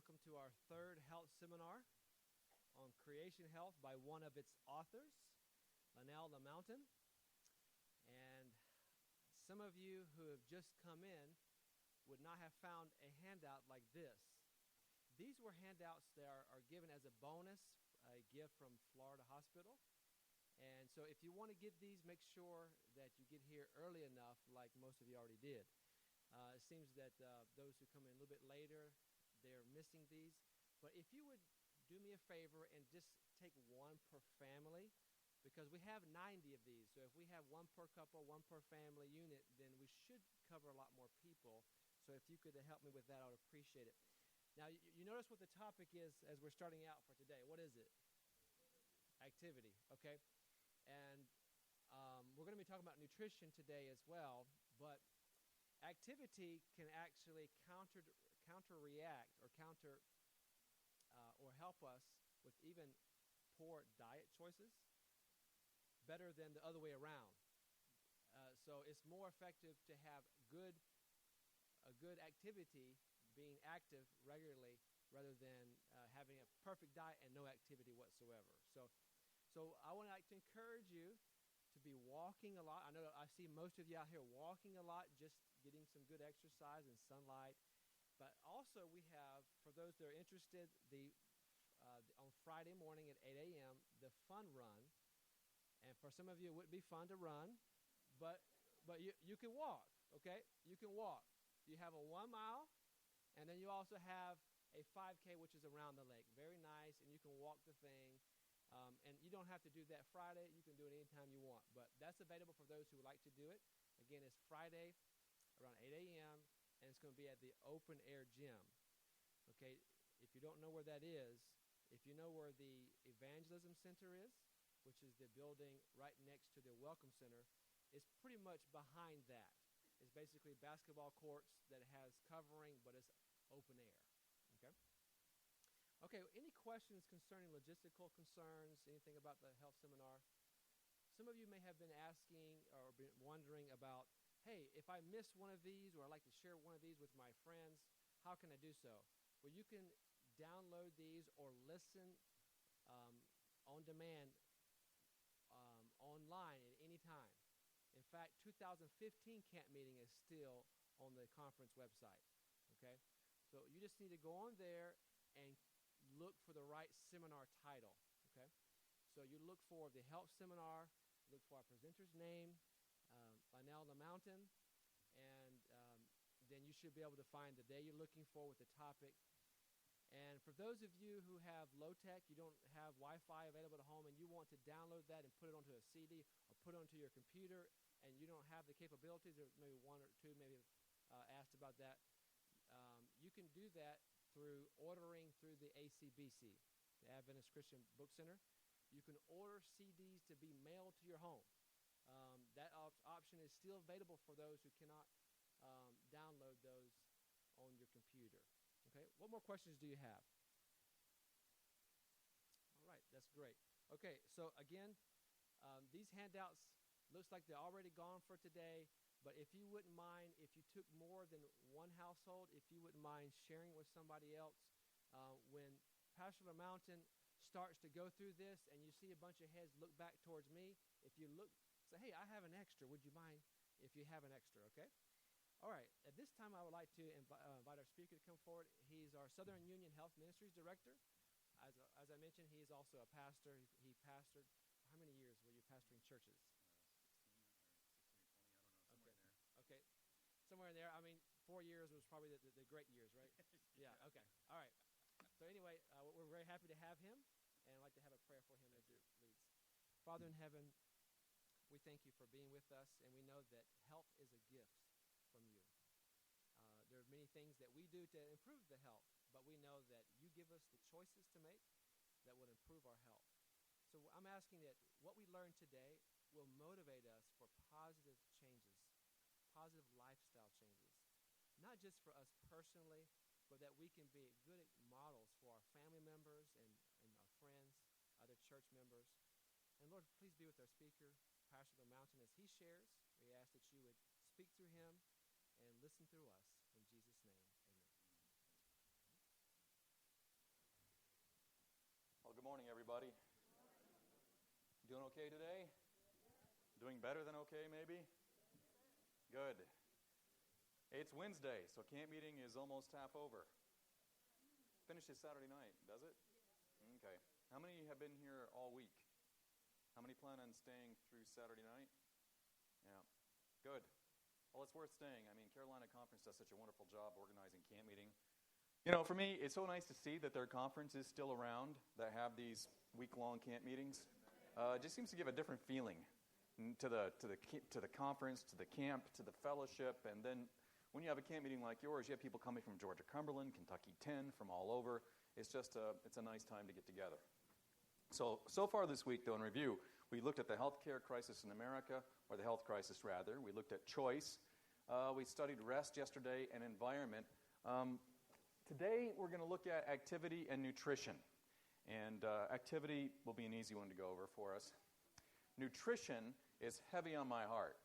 welcome to our third health seminar on creation health by one of its authors, Lynell, LaMountain. And some of you who have just come in would not have found a handout like this. These were handouts that are given as a bonus, a gift from Florida Hospital. And so if you want to get these, make sure that you get here early enough, like most of you already did. It seems that those who come in a little bit later, they're missing these. But if you would do me a favor and just take one per family, because we have 90 of these. So if we have one per couple, one per family unit, then we should cover a lot more people. So if you could help me with that, I would appreciate it. Now, you notice what the topic is as we're starting out for today. What is it? Activity, okay? And we're going to be talking about nutrition today as well, but activity can actually counteract or help us with even poor diet choices better than the other way around. So it's more effective to have a good activity, being active regularly, rather than having a perfect diet and no activity whatsoever. So I would like to encourage you to be walking a lot. I know I see most of you out here walking a lot, just getting some good exercise and sunlight. But also we have, for those that are interested, on Friday morning at 8 a.m., the fun run. And for some of you, it wouldn't be fun to run, but you can walk, okay? You can walk. You have a 1 mile, and then you also have a 5K, which is around the lake. Very nice, and you can walk the thing. And you don't have to do that Friday. You can do it anytime you want. But that's available for those who would like to do it. Again, it's Friday around 8 a.m., and it's going to be at the open-air gym. Okay, if you don't know where that is, if you know where the Evangelism Center is, which is the building right next to the Welcome Center, it's pretty much behind that. It's basically basketball courts that has covering, but it's open air. Okay? Okay, any questions concerning logistical concerns, anything about the health seminar? Some of you may have been asking or been wondering about, hey, if I miss one of these or I'd like to share one of these with my friends, how can I do so? Well, you can download these or listen on demand online at any time. In fact, 2015 camp meeting is still on the conference website, okay? So you just need to go on there and look for the right seminar title, okay? So you look for the health seminar, look for our presenter's name, Lynell, LaMountain, and then you should be able to find the day you're looking for with the topic. And for those of you who have low-tech, you don't have Wi-Fi available at home, and you want to download that and put it onto a CD or put it onto your computer, and you don't have the capabilities, or maybe one or two maybe asked about that, you can do that through ordering through the ACBC, the Adventist Christian Book Center. You can order CDs to be mailed to your home. That option is still available for those who cannot download those on your computer. Okay, what more questions do you have? All right, that's great. Okay, so again, these handouts looks like they're already gone for today, but if you wouldn't mind, if you took more than one household, if you wouldn't mind sharing with somebody else, when Pastor LaMountain starts to go through this and you see a bunch of heads look back towards me, if you look, say, hey, I have an extra, would you mind if you have an extra, okay? All right, at this time I would like to invite our speaker to come forward. He's our Southern Union Health Ministries Director. As I mentioned, he is also a pastor. He pastored, how many years were you pastoring churches? 16 or 20, I don't know, somewhere in there. Okay, somewhere in there. I mean, 4 years was probably the great years, right? Yeah, okay, all right. So anyway, we're very happy to have him, and I'd like to have a prayer for him as he leads. Father in heaven, we thank you for being with us, and we know that health is a gift from you. There are many things that we do to improve the health, but we know that you give us the choices to make that will improve our health. So I'm asking that what we learn today will motivate us for positive changes, positive lifestyle changes, not just for us personally, but that we can be good models for our family members and our friends, other church members. And Lord, please be with our speaker, Pastor LaMountain, as he shares. We ask that you would speak through him and listen through us. In Jesus' name, amen. everybody? Doing okay today? Doing better than okay, maybe? Good. It's Wednesday, so camp meeting is almost half over. Finishes Saturday night, does it? Okay. How many have been here all week? How many plan on staying through Saturday night? Yeah. Good. Well, it's worth staying. I mean, Carolina Conference does such a wonderful job organizing camp meeting. You know, for me, it's so nice to see that their conference is still around, that have these week-long camp meetings. It just seems to give a different feeling to the conference, to the camp, to the fellowship. And then when you have a camp meeting like yours, you have people coming from Georgia Cumberland, Kentucky 10, from all over. It's a nice time to get together. So far this week, though, in review, we looked at the healthcare crisis in America, or the health crisis, rather. We looked at choice. We studied rest yesterday and environment. Today, we're going to look at activity and nutrition. And activity will be an easy one to go over for us. Nutrition is heavy on my heart.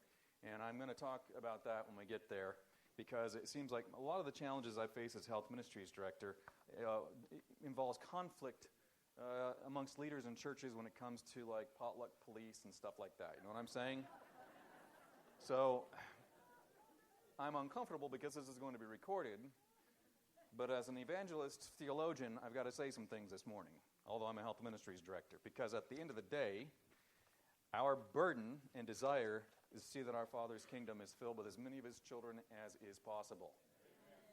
And I'm going to talk about that when we get there, because it seems like a lot of the challenges I face as health ministries director involves conflict amongst leaders in churches when it comes to like potluck police and stuff like that. You know what I'm saying? So I'm uncomfortable because this is going to be recorded. But as an evangelist theologian, I've got to say some things this morning, although I'm a health ministries director, because at the end of the day, our burden and desire is to see that our Father's kingdom is filled with as many of His children as is possible.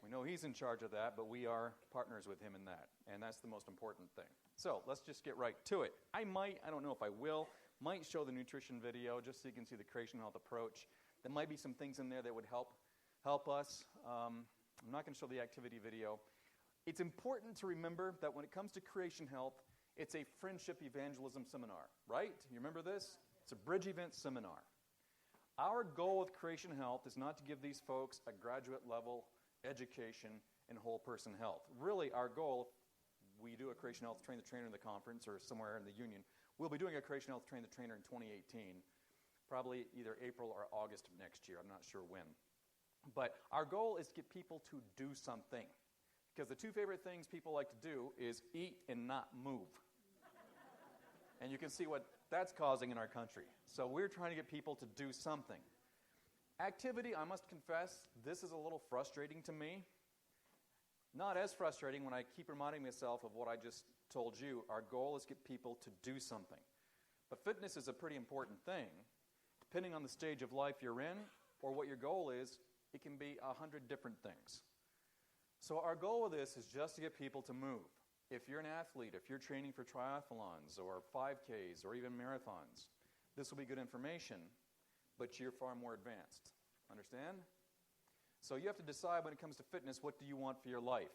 We know He's in charge of that, but we are partners with Him in that, and that's the most important thing. So let's just get right to it. I don't know if I will, might show the nutrition video just so you can see the Creation Health approach. There might be some things in there that would help us. I'm not going to show the activity video. It's important to remember that when it comes to Creation Health, it's a friendship evangelism seminar, right? You remember this? It's a bridge event seminar. Our goal with Creation Health is not to give these folks a graduate level education in whole person health. Really, our goal, we do a Creation Health Train the Trainer in the conference or somewhere in the union. We'll be doing a Creation Health Train the Trainer in 2018, probably either April or August of next year. I'm not sure when. But our goal is to get people to do something. Because the two favorite things people like to do is eat and not move. And you can see what that's causing in our country. So we're trying to get people to do something. Activity, I must confess, this is a little frustrating to me. Not as frustrating when I keep reminding myself of what I just told you. Our goal is to get people to do something. But fitness is a pretty important thing. Depending on the stage of life you're in or what your goal is, it can be 100 different things. So our goal with this is just to get people to move. If you're an athlete, if you're training for triathlons or 5Ks or even marathons, this will be good information, but you're far more advanced. Understand? So you have to decide when it comes to fitness, what do you want for your life?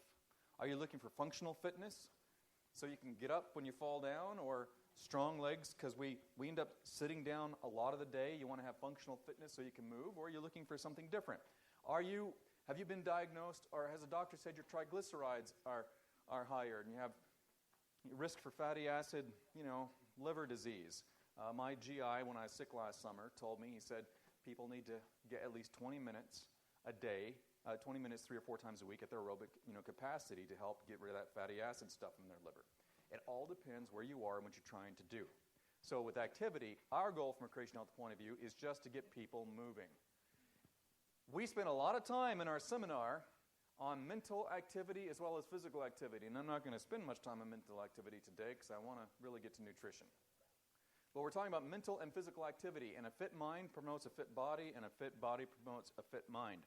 Are you looking for functional fitness so you can get up when you fall down, or strong legs because we end up sitting down a lot of the day? You want to have functional fitness so you can move, or are you looking for something different? Have you been diagnosed, or has a doctor said your triglycerides are higher and you have risk for fatty acid, liver disease? My GI, when I was sick last summer, told me, he said, people need to get at least 20 minutes a day, 20 minutes 3 or 4 times a week at their aerobic capacity to help get rid of that fatty acid stuff in their liver. It all depends where you are and what you're trying to do. So with activity, our goal from a Creation Health point of view is just to get people moving. We spent a lot of time in our seminar on mental activity as well as physical activity. And I'm not going to spend much time on mental activity today because I want to really get to nutrition. But we're talking about mental and physical activity. And a fit mind promotes a fit body, and a fit body promotes a fit mind.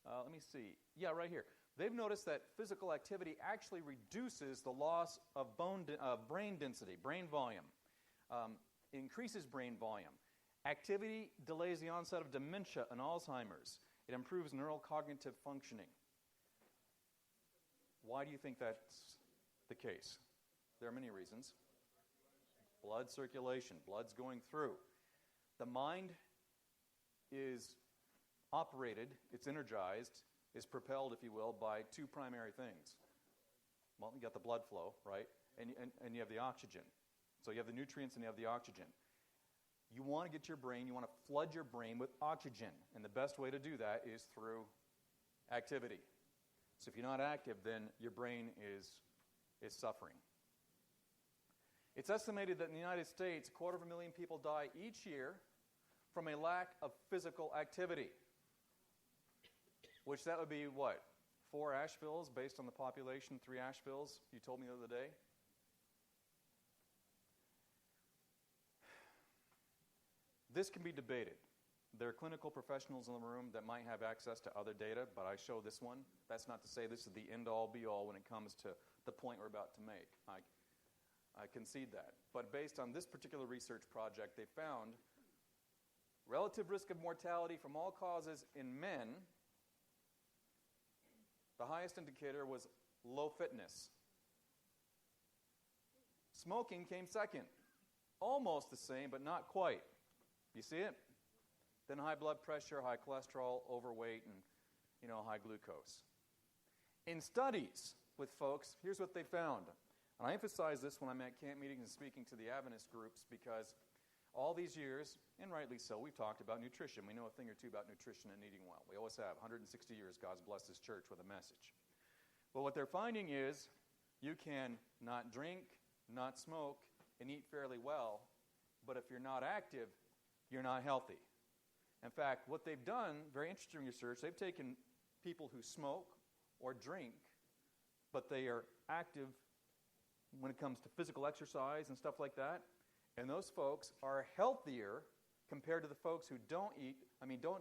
Let me see. Yeah, right here. They've noticed that physical activity actually reduces the loss of brain density, brain volume, increases brain volume. Activity delays the onset of dementia and Alzheimer's. It improves neurocognitive functioning. Why do you think that's the case? There are many reasons. Blood circulation, blood's going through. The mind is operated, it's energized, is propelled, if you will, by 2 primary things. Well, you got the blood flow, right? And you have the oxygen. So you have the nutrients and you have the oxygen. You want to get your brain, you want to flood your brain with oxygen. And the best way to do that is through activity. So if you're not active, then your brain is suffering. It's estimated that in the United States, 250,000 people die each year from a lack of physical activity. Which that would be what? 4 Asheville's based on the population, 3 Asheville's, you told me the other day. This can be debated. There are clinical professionals in the room that might have access to other data, but I show this one. That's not to say this is the end-all, be-all when it comes to the point we're about to make. I concede that. But based on this particular research project, they found relative risk of mortality from all causes in men. The highest indicator was low fitness. Smoking came second. Almost the same, but not quite. You see it? Then high blood pressure, high cholesterol, overweight, and high glucose. In studies with folks, here's what they found. And I emphasize this when I'm at camp meetings and speaking to the Adventist groups because all these years, and rightly so, we've talked about nutrition. We know a thing or two about nutrition and eating well. We always have. 160 years, God's blessed His church with a message. But what they're finding is you can not drink, not smoke, and eat fairly well, but if you're not active, you're not healthy. In fact, what they've done, very interesting research, they've taken people who smoke or drink, but they are active when it comes to physical exercise and stuff like that, and those folks are healthier compared to the folks who don't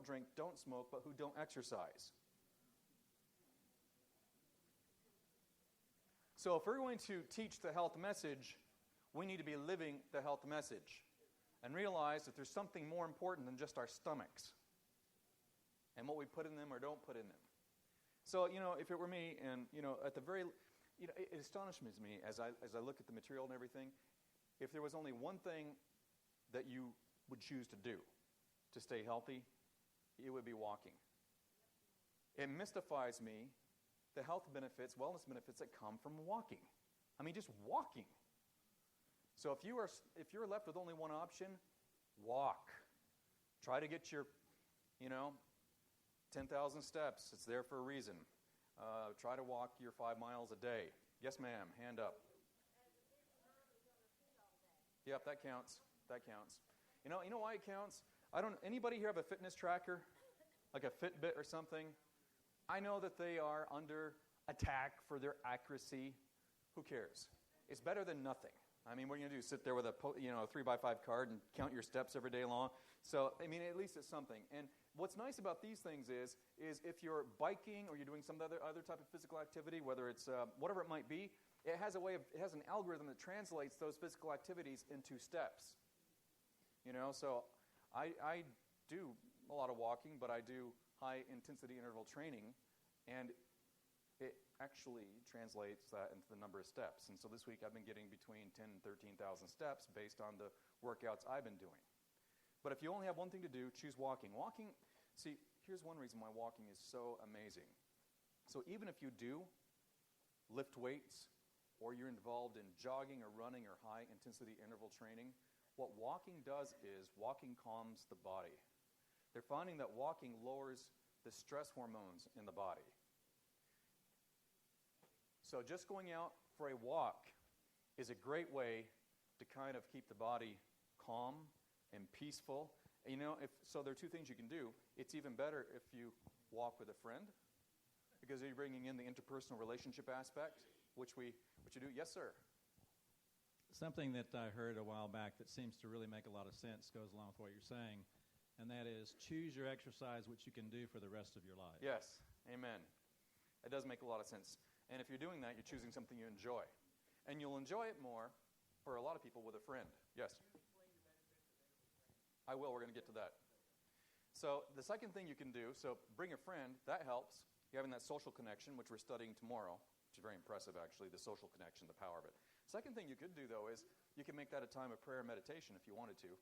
drink, don't smoke, but who don't exercise. So if we're going to teach the health message, we need to be living the health message and realize that there's something more important than just our stomachs and what we put in them or don't put in them. So, if it were me and, at the very, it astonishes me as I look at the material and everything, if there was only one thing that you would choose to do to stay healthy, it would be walking. It mystifies me the health benefits, wellness benefits that come from walking. I mean, just walking. So if you're left with only one option, walk. Try to get your, 10,000 steps. It's there for a reason. Try to walk your 5 miles a day. Yes, ma'am. Hand up. Yep, that counts. That counts. You know why it counts? Anybody here have a fitness tracker? Like a Fitbit or something? I know that they are under attack for their accuracy. Who cares? It's better than nothing. I mean, what are you going to do? Sit there with a 3x5 card and count your steps every day long? So, at least it's something. And what's nice about these things is if you're biking or you're doing some other type of physical activity, whether it's whatever it might be, it has an algorithm that translates those physical activities into steps. So I do a lot of walking, but I do high-intensity interval training, and it actually translates that into the number of steps. And so this week I've been getting between 10,000 and 13,000 steps based on the workouts I've been doing. But if you only have one thing to do, choose walking. Walking, see, here's one reason why walking is so amazing. So even if you do lift weights or you're involved in jogging or running or high-intensity interval training, what walking does is walking calms the body. They're finding that walking lowers the stress hormones in the body. So just going out for a walk is a great way to kind of keep the body calm and peaceful. And so there are two things you can do. It's even better if you walk with a friend because you're bringing in the interpersonal relationship aspect, which you do. Yes, sir. Something that I heard a while back that seems to really make a lot of sense goes along with what you're saying, and that is choose your exercise which you can do for the rest of your life. Yes, amen. It does make a lot of sense. And if you're doing that, you're choosing something you enjoy. And you'll enjoy it more for a lot of people with a friend. Yes? I will. We're going to get to that. So the second thing you can do, so bring a friend. That helps. You're having that social connection, which we're studying tomorrow, which is very impressive, actually, the social connection, the power of it. Second thing you could do, though, is you can make that a time of prayer and meditation if you wanted to.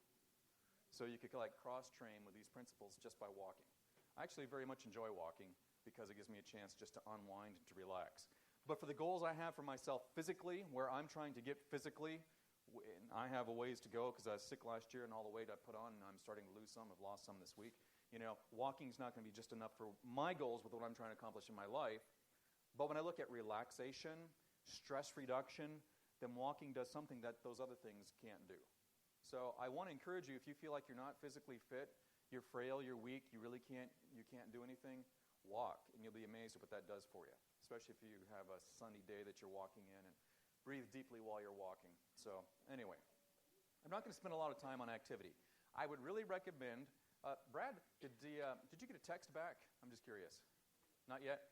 So you could cross-train with these principles just by walking. I actually very much enjoy walking because it gives me a chance just to unwind and to relax. But for the goals I have for myself physically, where I'm trying to get physically, I have a ways to go because I was sick last year and all the weight I put on, and I'm starting to lose some. I've lost some this week. Walking is not going to be just enough for my goals with what I'm trying to accomplish in my life. But when I look at relaxation, stress reduction, then walking does something that those other things can't do. So I want to encourage you, if you feel like you're not physically fit, you're frail, you're weak, you can't do anything, walk, and you'll be amazed at what that does for you, especially if you have a sunny day that you're walking in, and breathe deeply while you're walking. So anyway, I'm not going to spend a lot of time on activity. I would really recommend, Brad, did you get a text back? I'm just curious. Not yet?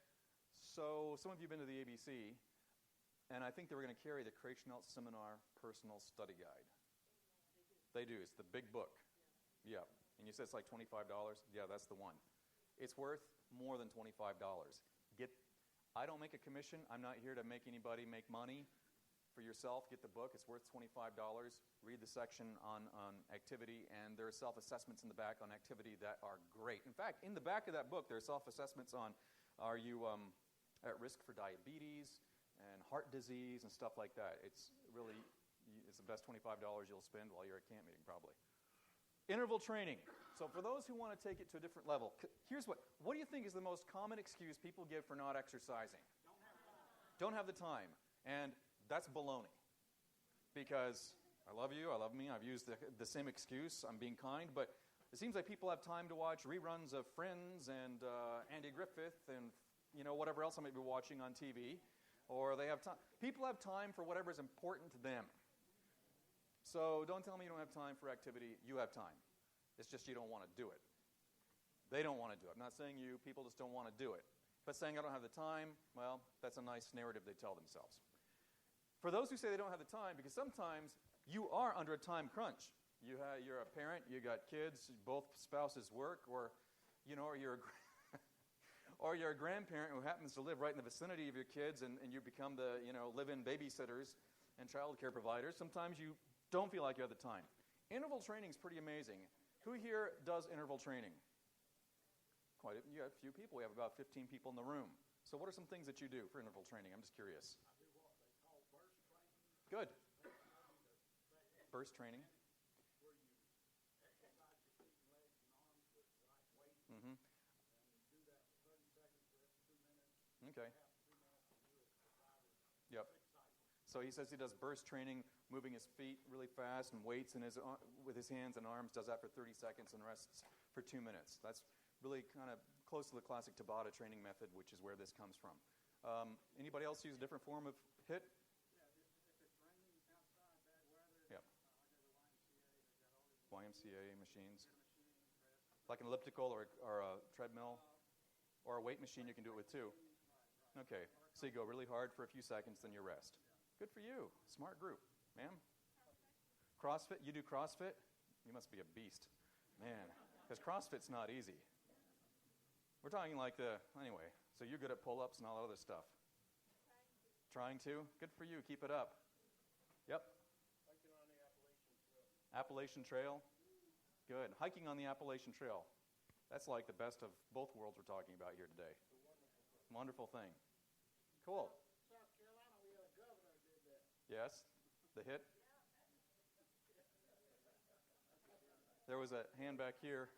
So some of you have been to the ABC, and I think they were going to carry the Creation Health Seminar Personal Study Guide. They do. It's the big book. Yeah. And you said it's like $25? Yeah, that's the one. It's worth more than $25. I don't make a commission. I'm not here to make anybody make money. For yourself, get the book. It's worth $25. Read the section on activity, and there are self-assessments in the back on activity that are great. In fact, in the back of that book, there are self-assessments on, are you at risk for diabetes and heart disease and stuff like that. It's the best $25 you'll spend while you're at camp meeting, probably. Interval training. So for those who want to take it to a different level, here's what do you think is the most common excuse people give for not exercising? Don't have the time. And that's baloney. Because I love you, I love me, I've used the same excuse, I'm being kind, but it seems like people have time to watch reruns of Friends and Andy Griffith and whatever else I may be watching on TV, or they have time. People have time for whatever is important to them. So don't tell me you don't have time for activity. You have time. It's just you don't want to do it. They don't want to do it. I'm not saying you. People just don't want to do it. But saying I don't have the time, well, that's a nice narrative they tell themselves. For those who say they don't have the time, because sometimes you are under a time crunch. You're a parent, you got kids, both spouses work, or you're a grandparent who happens to live right in the vicinity of your kids, and you become the live-in babysitters and child care providers. Sometimes you don't feel like you have the time. Interval training is pretty amazing. Who here does interval training? You have a few people. We have about 15 people in the room. So what are some things that you do for interval training? I'm just curious. I do what they call burst training. Good. Burst training. Where you exercise your feet and legs and arms with light weight. Mm-hmm. And you do that for 30 seconds for every 2 minutes. Okay. You have 2 minutes to do it for 5 or 6 Yep. cycles. So he says he does burst training, moving his feet really fast and weights with his hands and arms, does that for 30 seconds and rests for 2 minutes. That's really kind of close to the classic Tabata training method, which is where this comes from. Anybody else use a different form of HIIT? Yeah, if it's raining outside, bad weather, Yep. I go to the YMCA. They got all these YMCA machines. machines. Like an elliptical or a treadmill? Or a weight machine you can do it with too. Okay, so you go really hard for a few seconds, then you rest. Good for you. Smart group. Ma'am? CrossFit? You do CrossFit? You must be a beast. Man, because CrossFit's not easy. We're talking like anyway, so you're good at pull-ups and all that other stuff. Trying to? Good for you. Keep it up. Yep. Hiking on the Appalachian Trail. Appalachian Trail? Good. Hiking on the Appalachian Trail. That's like the best of both worlds we're talking about here today. Wonderful thing. Cool. South Carolina, we had a governor who did that. Yes? The HIIT? There was a hand back here.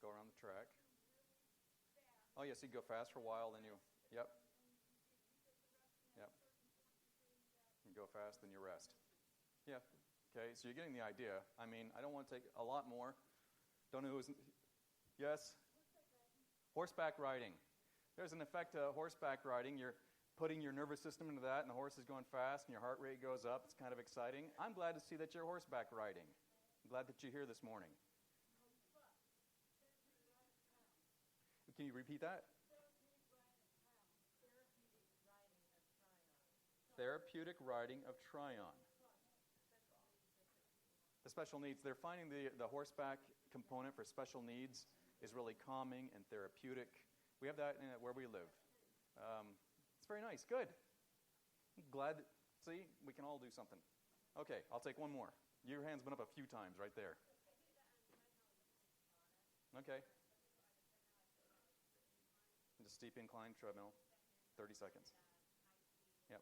Go around the track. Oh, yes, you go fast for a while, then you, yep. Yep. You go fast, then you rest. Yeah. Okay, so you're getting the idea. I mean, I don't want to take a lot more. Don't know who's, yes? Horseback riding. There's an effect to horseback riding. You're putting your nervous system into that, and the horse is going fast, and your heart rate goes up. It's kind of exciting. I'm glad to see that you're horseback riding. I'm glad that you're here this morning. Can you repeat that? Therapeutic riding of Tryon. The special needs. They're finding the horseback component for special needs is really calming and therapeutic. We have that where we live. It's very nice. Good. I'm glad. See, we can all do something. Okay, I'll take one more. Your hand's been up a few times right there. Okay. Just steep incline treadmill, 30 seconds. Yep.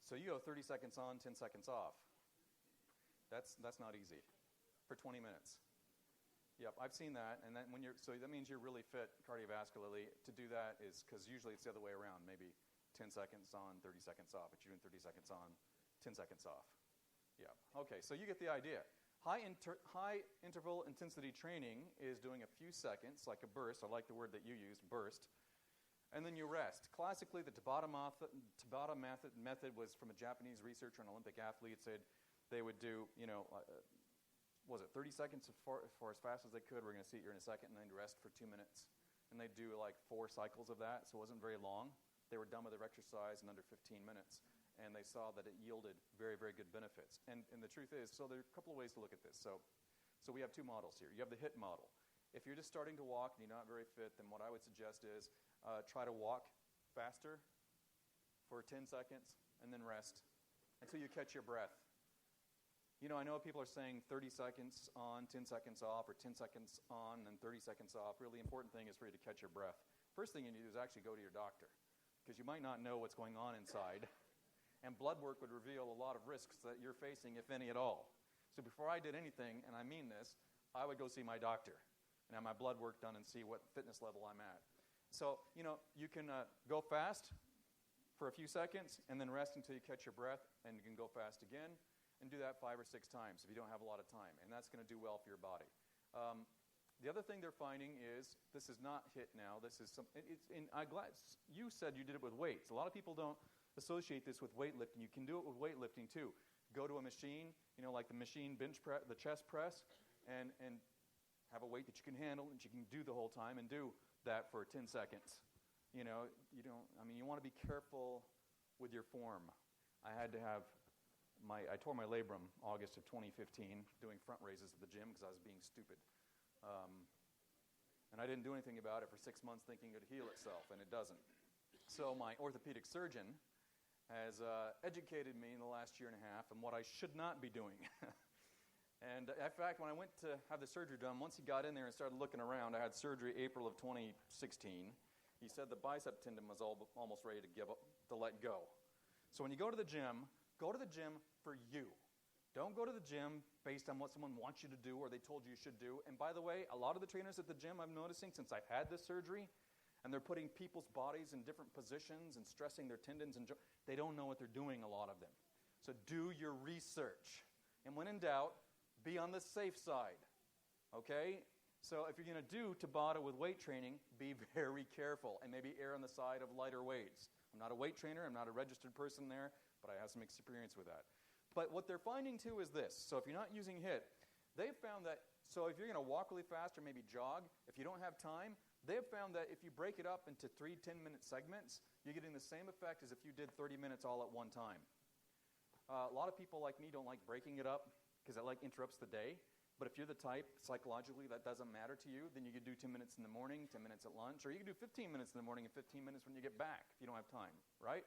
So you go 30 seconds on, 10 seconds off. That's not easy for 20 minutes. Yep. Yep, I've seen that, and then so that means you're really fit cardiovascularly. To do that is because usually it's the other way around, maybe 10 seconds on, 30 seconds off, but you're doing 30 seconds on, 10 seconds off. Yeah, okay, so you get the idea. High interval intensity training is doing a few seconds, like a burst. I like the word that you used, burst. And then you rest. Classically, the Tabata method was from a Japanese researcher, an Olympic athlete, said they would do, 30 seconds for as fast as they could. We're going to see it here in a second, and then rest for 2 minutes. And they'd do like 4 cycles of that, so it wasn't very long. They were done with their exercise in under 15 minutes. And they saw that it yielded very, very good benefits. And the truth is, so there are a couple of ways to look at this. So we have 2 models here. You have the HIIT model. If you're just starting to walk and you're not very fit, then what I would suggest is try to walk faster for 10 seconds and then rest until you catch your breath. I know people are saying 30 seconds on, 10 seconds off, or 10 seconds on and 30 seconds off. Really important thing is for you to catch your breath. First thing you need to do is actually go to your doctor, because you might not know what's going on inside. And blood work would reveal a lot of risks that you're facing, if any at all. So before I did anything, and I mean this, I would go see my doctor and have my blood work done and see what fitness level I'm at. So, you can go fast for a few seconds and then rest until you catch your breath, and you can go fast again and do that 5 or 6 times if you don't have a lot of time, and that's going to do well for your body. The other thing they're finding is, this is not HIIT now, this is I'm glad you said you did it with weights. A lot of people don't associate this with weightlifting. You can do it with weightlifting too. Go to a machine, like the machine bench press, the chest press, and have a weight that you can handle and you can do the whole time, and do that for 10 seconds. You want to be careful with your form. I tore my labrum August of 2015 doing front raises at the gym because I was being stupid. And I didn't do anything about it for 6 months thinking it would heal itself, and it doesn't. So my orthopedic surgeon has educated me in the last year and a half on what I should not be doing. And in fact, when I went to have the surgery done, once he got in there and started looking around, I had surgery April of 2016. He said the bicep tendon was almost ready to let go. So when you go to the gym for you. Don't go to the gym based on what someone wants you to do or they told you should do. And by the way, a lot of the trainers at the gym, I'm noticing since I've had this surgery, and they're putting people's bodies in different positions and stressing their tendons and they don't know what they're doing, a lot of them. So do your research. And when in doubt, be on the safe side. Okay? So if you're going to do Tabata with weight training, be very careful and maybe err on the side of lighter weights. I'm not a weight trainer. I'm not a registered person there, but I have some experience with that. But what they're finding, too, is this. So if you're not using HIIT, they've found that, so if you're going to walk really fast or maybe jog, if you don't have time, they've found that if you break it up into 3 10-minute segments, you're getting the same effect as if you did 30 minutes all at one time. A lot of people like me don't like breaking it up because it interrupts the day. But if you're the type, psychologically, that doesn't matter to you, then you could do 10 minutes in the morning, 10 minutes at lunch, or you could do 15 minutes in the morning and 15 minutes when you get back if you don't have time, right?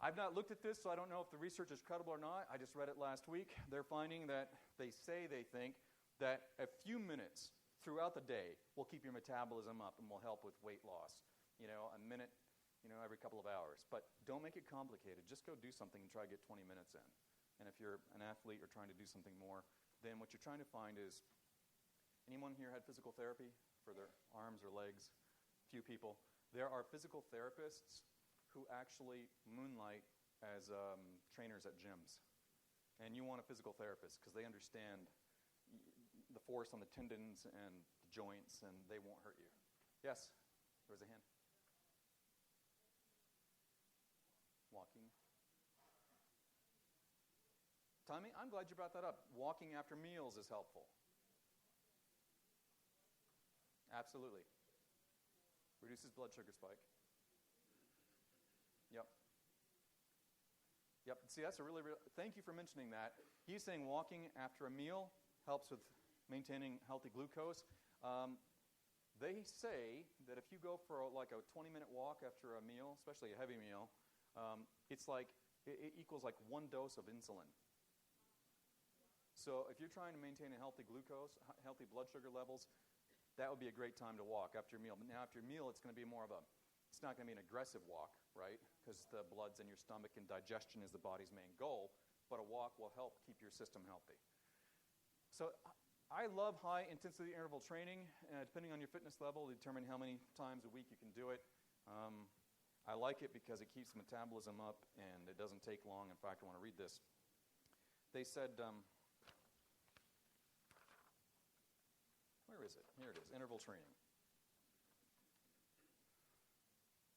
I've not looked at this, so I don't know if the research is credible or not. I just read it last week. They're finding that they think that a few minutes throughout the day will keep your metabolism up and will help with weight loss. A minute, every couple of hours. But don't make it complicated. Just go do something and try to get 20 minutes in. And if you're an athlete or trying to do something more, then what you're trying to find is, anyone here had physical therapy for their arms or legs? Few people. There are physical therapists who actually moonlight as trainers at gyms. And you want a physical therapist because they understand the force on the tendons and the joints, and they won't hurt you. Yes? There was a hand. Walking. Tommy, I'm glad you brought that up. Walking after meals is helpful. Absolutely. Reduces blood sugar spike. Yep. See, that's a really, thank you for mentioning that. He's saying walking after a meal helps with maintaining healthy glucose. They say that if you go for a 20-minute walk after a meal, especially a heavy meal, it equals 1 dose of insulin. So if you're trying to maintain a healthy glucose, healthy blood sugar levels, that would be a great time to walk after your meal. But now after your meal, it's going to be it's not going to be an aggressive walk, right? Because the blood's in your stomach and digestion is the body's main goal. But a walk will help keep your system healthy. So I love high-intensity interval training. Depending on your fitness level, determine how many times a week you can do it. I like it because it keeps the metabolism up, and it doesn't take long. In fact, I want to read this. They said, where is it? Here it is, interval training.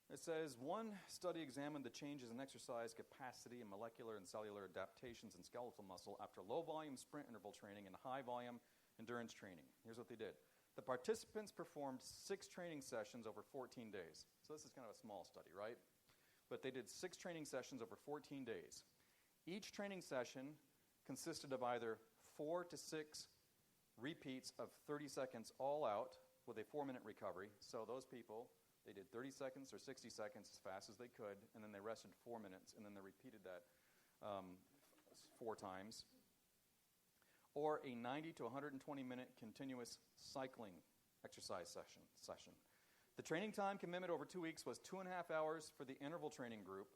It says, one study examined the changes in exercise capacity and molecular and cellular adaptations in skeletal muscle after low-volume sprint interval training and high-volume endurance training. Here's what they did. The participants performed 6 training sessions over 14 days. So this is kind of a small study, right? But they did 6 training sessions over 14 days. Each training session consisted of either 4 to 6 repeats of 30 seconds all out with a 4-minute recovery. So those people, they did 30 seconds or 60 seconds as fast as they could, and then they rested 4 minutes, and then they repeated that 4 times. Or a 90 to 120-minute continuous cycling exercise session. The training time commitment over 2 weeks was 2.5 hours for the interval training group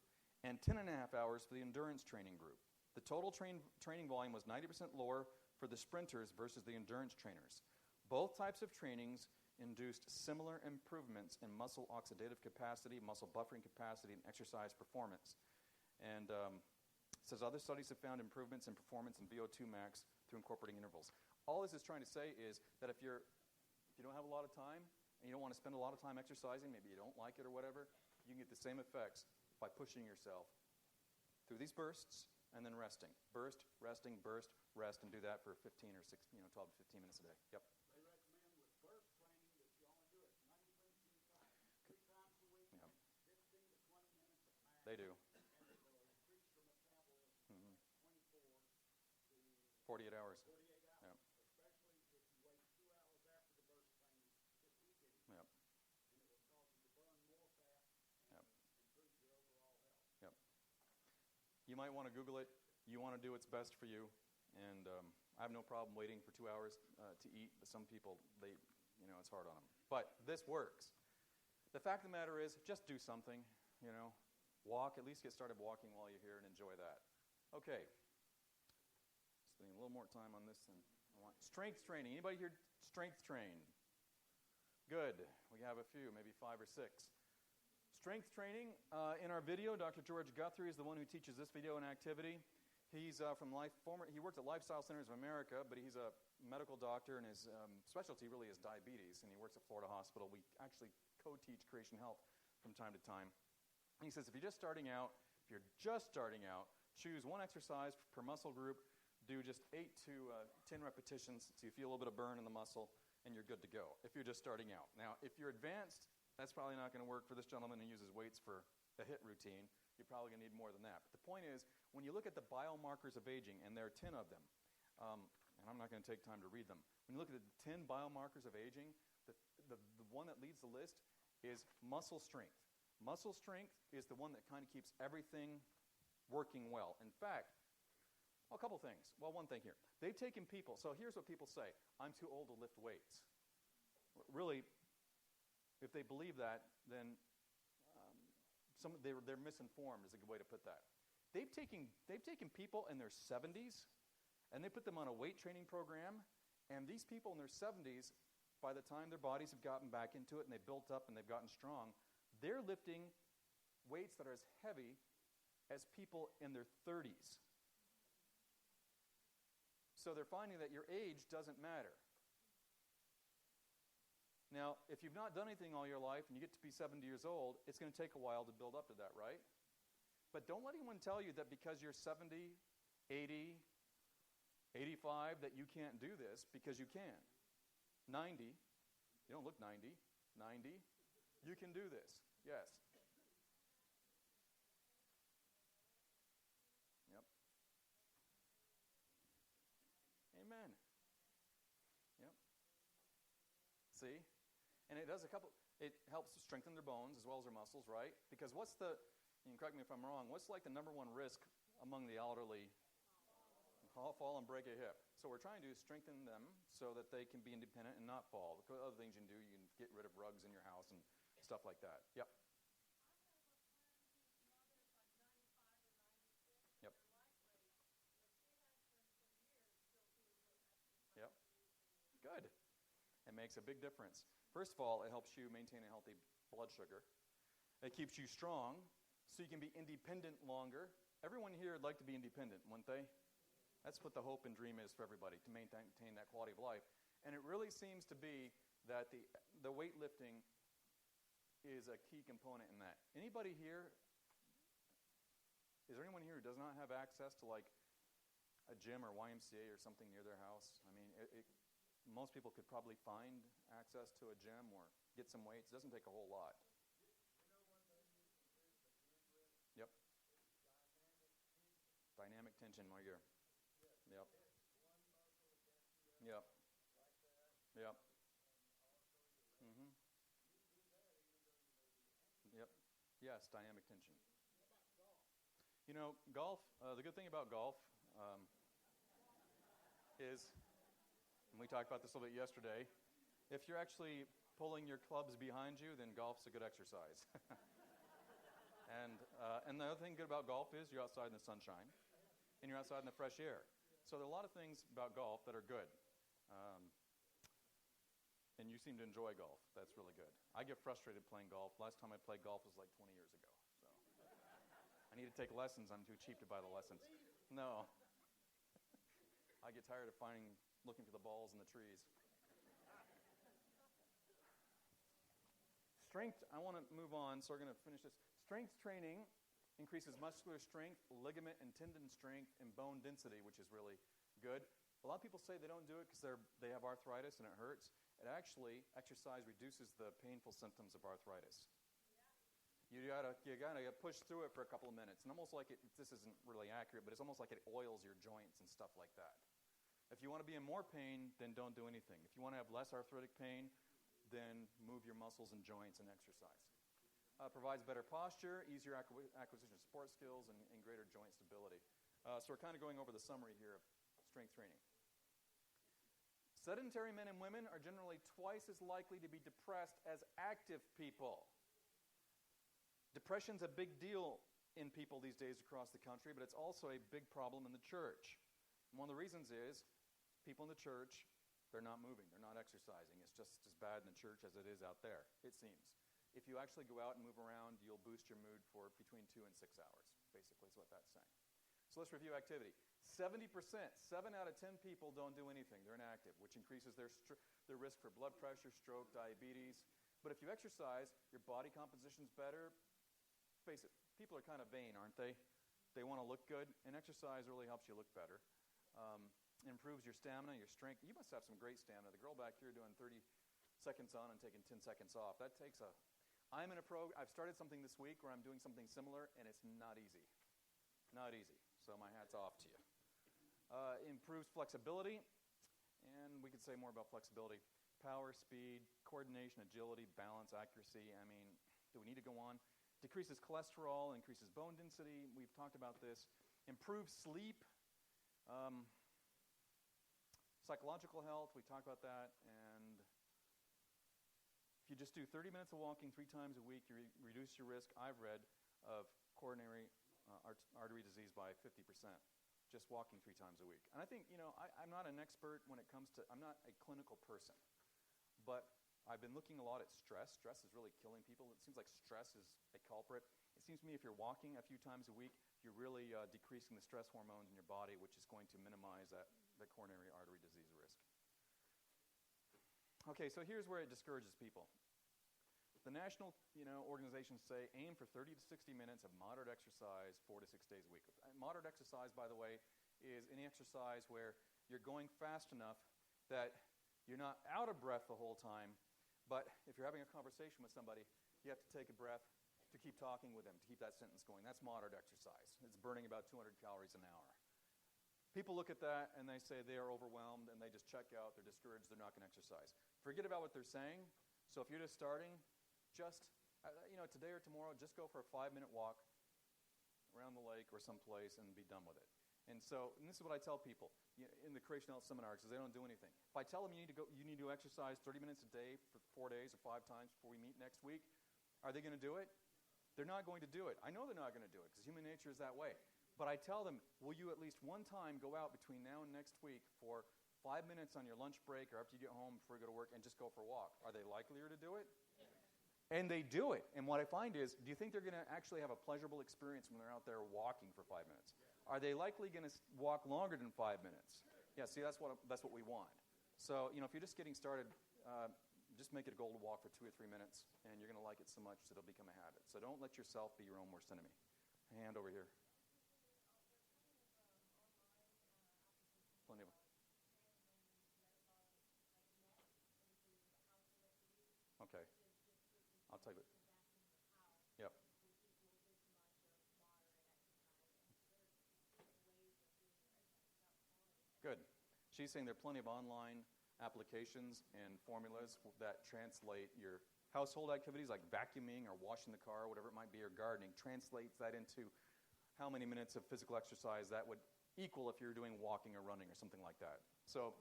and 10.5 hours for the endurance training group. The total training volume was 90% lower for the sprinters versus the endurance trainers. Both types of trainings induced similar improvements in muscle oxidative capacity, muscle buffering capacity, and exercise performance. And it says other studies have found improvements in performance in VO2 max through incorporating intervals. All this is trying to say is that if you don't have a lot of time and you don't want to spend a lot of time exercising, maybe you don't like it or whatever, you can get the same effects by pushing yourself through these bursts and then resting. Burst, resting, burst, rest, and do that for 15 or 12 to 15 minutes a day. Yep. They recommend with burst training that you only do it 90 minutes three times a week, Yep. 15 to 20 minutes at max. They do. And it will increase your metabolism Mhm. 24 to 48 hours. 48 hours, Yep. especially if you wait 2 hours after the burst training to eat it. Yep. And it will cause you to burn more fat Yep. and improve your overall health. Yep. You might want to Google it. You want to do what's best for you. And I have no problem waiting for 2 hours to eat, but some people, it's hard on them. But this works. The fact of the matter is, just do something, Walk, at least get started walking while you're here and enjoy that. Okay. Spending a little more time on this than I want. Strength training. Anybody here strength trained? Good. We have a few, maybe 5 or 6. Strength training. In our video, Dr. George Guthrie is the one who teaches this video and activity. He's he worked at Lifestyle Centers of America, but he's a medical doctor, and his specialty really is diabetes, and he works at Florida Hospital. We actually co-teach Creation Health from time to time. And he says if you're just starting out, choose one exercise per muscle group, do just 8 to 10 repetitions so you feel a little bit of burn in the muscle, and you're good to go if you're just starting out. Now, if you're advanced, that's probably not going to work for this gentleman who uses weights for a HIIT routine. You're probably going to need more than that. But the point is, when you look at the biomarkers of aging, and there are 10 of them, and I'm not going to take time to read them. When you look at the 10 biomarkers of aging, the one that leads the list is muscle strength. Muscle strength is the one that kind of keeps everything working well. In fact, a couple things. Well, one thing here. They've taken people. So here's what people say. I'm too old to lift weights. Really, if they believe that, then they're misinformed is a good way to put that. They've taken people in their 70s, and they put them on a weight training program, and these people in their 70s, by the time their bodies have gotten back into it and they've built up and they've gotten strong, they're lifting weights that are as heavy as people in their 30s. So they're finding that your age doesn't matter. Now, if you've not done anything all your life and you get to be 70 years old, it's going to take a while to build up to that, right? But don't let anyone tell you that because you're 70, 80, 85 that you can't do this, because you can. 90, you don't look 90, 90, you can do this, yes. Yep. Amen. Yep. See? And it helps strengthen their bones as well as their muscles, right? Because you can correct me if I'm wrong, what's like the number one risk among the elderly? Fall and break a hip. So we're trying to strengthen them so that they can be independent and not fall. The other things you can do, you can get rid of rugs in your house and stuff like that. Yep. Yep. Yep. It makes a big difference. First of all, it helps you maintain a healthy blood sugar. It keeps you strong so you can be independent longer. Everyone here would like to be independent, wouldn't they? That's what the hope and dream is for everybody, to maintain that quality of life. And it really seems to be that the weightlifting is a key component in that. Anybody here, is there anyone here who does not have access to like a gym or YMCA or something near their house? I mean, most people could probably find access to a gym or get some weights. It doesn't take a whole lot. Yep. Dynamic tension while you're. Yep. Yep. Yep. Mm-hmm. Yep. Yes, dynamic tension. You know, golf, the good thing about golf is, and we talked about this a little bit yesterday, if you're actually pulling your clubs behind you, then golf's a good exercise. And the other thing good about golf is you're outside in the sunshine, and you're outside in the fresh air. So there are a lot of things about golf that are good. And you seem to enjoy golf. That's really good. I get frustrated playing golf. Last time I played golf was like 20 years ago. So I need to take lessons. I'm too cheap to buy the lessons. No. I get tired of looking for the balls in the trees. Strength, I want to move on, so we're going to finish this. Strength training increases muscular strength, ligament and tendon strength, and bone density, which is really good. A lot of people say they don't do it because they have arthritis and it hurts. It actually, exercise reduces the painful symptoms of arthritis. You gotta push through it for a couple of minutes. And almost like this isn't really accurate, but it's almost like it oils your joints and stuff like that. If you want to be in more pain, then don't do anything. If you want to have less arthritic pain, then move your muscles and joints and exercise. Provides better posture, easier acquisition of sport skills, and greater joint stability. So we're kind of going over the summary here of strength training. Sedentary men and women are generally twice as likely to be depressed as active people. Depression's a big deal in people these days across the country, but it's also a big problem in the church. And one of the reasons is people in the church, they're not moving, they're not exercising. It's just as bad in the church as it is out there, it seems. If you actually go out and move around, you'll boost your mood for between 2 and 6 hours, basically is what that's saying. So let's review activity. 70%, 7 out of 10 people don't do anything. They're inactive, which increases their risk for blood pressure, stroke, diabetes. But if you exercise, your body composition's better. Face it, people are kind of vain, aren't they? They want to look good, and exercise really helps you look better. Improves your stamina, your strength. You must have some great stamina. The girl back here doing 30 seconds on and taking 10 seconds off. That takes I've started something this week where I'm doing something similar, and it's not easy. Not easy. So my hat's off to you. Improves flexibility, and we could say more about flexibility. Power, speed, coordination, agility, balance, accuracy. I mean, do we need to go on? Decreases cholesterol, increases bone density. We've talked about this. Improves sleep. Psychological health, we talked about that. And if you just do 30 minutes of walking 3 times a week, you reduce your risk, I've read, of coronary artery disease by 50%, just walking 3 times a week. And I think, I'm not an expert when it comes to, I'm not a clinical person, but I've been looking a lot at stress. Stress is really killing people. It seems like stress is a culprit. It seems to me if you're walking a few times a week, you're really decreasing the stress hormones in your body, which is going to minimize the coronary artery disease risk. Okay, so here's where it discourages people. The national organizations say aim for 30 to 60 minutes of moderate exercise 4 to 6 days a week. Moderate exercise, by the way, is any exercise where you're going fast enough that you're not out of breath the whole time, but if you're having a conversation with somebody, you have to take a breath to keep talking with them, to keep that sentence going. That's moderate exercise. It's burning about 200 calories an hour. People look at that and they say they are overwhelmed and they just check out, they're discouraged, they're not going to exercise. Forget about what they're saying. So if you're just starting, today or tomorrow, just go for a 5-minute walk around the lake or someplace and be done with it. And this is what I tell people in the Creation Health seminar, because they don't do anything. If I tell them you need to exercise 30 minutes a day for 4 days or 5 times before we meet next week, are they going to do it? They're not going to do it. I know they're not going to do it because human nature is that way. But I tell them, will you at least one time go out between now and next week for 5 minutes on your lunch break or after you get home before you go to work and just go for a walk? Are they likelier to do it? And they do it. And what I find is, do you think they're going to actually have a pleasurable experience when they're out there walking for 5 minutes? Are they likely going to walk longer than 5 minutes? Yeah, see, that's what we want. So, if you're just getting started, just make it a goal to walk for 2 or 3 minutes, and you're going to like it so much that it'll become a habit. So don't let yourself be your own worst enemy. Hand over here. Plenty of them. Okay. I'll tell you. Yep. Good. She's saying there are plenty of online applications and formulas that translate your household activities like vacuuming or washing the car, whatever it might be, or gardening, translates that into how many minutes of physical exercise that would equal if you're doing walking or running or something like that. So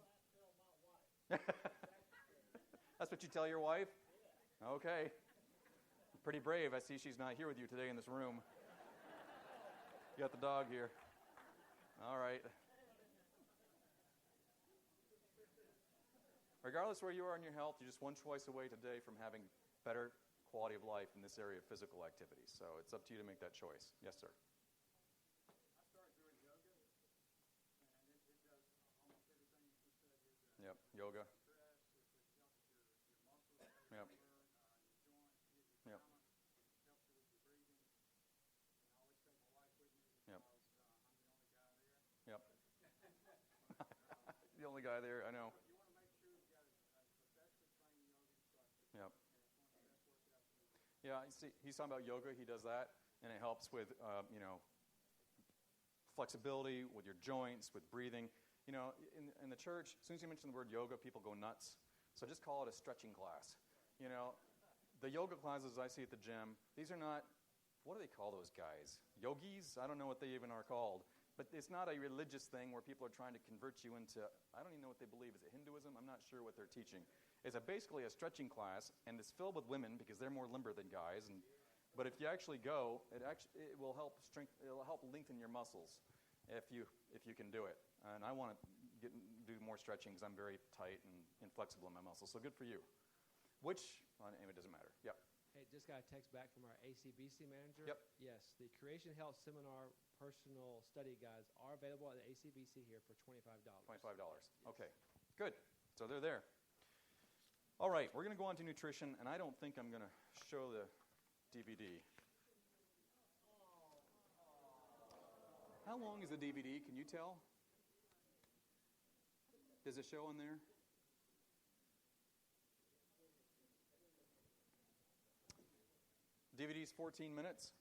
that's what you tell your wife? Okay. Pretty brave. I see she's not here with you today in this room. You got the dog here. All right. Regardless where you are in your health, you're just one choice away today from having better quality of life in this area of physical activity. So it's up to you to make that choice. Yes, sir. I started doing yoga, and it does almost everything you said. Yep, yoga. Stress, your muscles, Yep. your joints, your Yep. balance, helps you with your breathing. And I always take my wife with me because Yep. I'm the only guy there. Yep. The only guy there, I know. You want to make sure you've got a professionally trained yoga instructor. Yep. And it's one of the best workouts you can do. Yeah, see, he's talking about yoga. He does that, and it helps with, flexibility, with your joints, with breathing. In the church, as soon as you mention the word yoga, people go nuts. So just call it a stretching class. The yoga classes I see at the gym, these are not, what do they call those guys? Yogis? I don't know what they even are called. But it's not a religious thing where people are trying to convert you into, I don't even know what they believe. Is it Hinduism? I'm not sure what they're teaching. It's basically a stretching class, and it's filled with women because they're more limber than guys. But if you actually go, it will help it'll help lengthen your muscles if you can do it. And I want to do more stretching because I'm very tight and inflexible in my muscles. So good for you. Anyway, it doesn't matter. Yep. Hey, just got a text back from our ACBC manager. Yep. Yes, the Creation Health Seminar personal study guides are available at the ACBC here for $25. $25. Okay, good. So they're there. All right, we're going to go on to nutrition, and I don't think I'm going to show the DVD. How long is the DVD? Can you tell? Does it show on there? DVD is 14 minutes.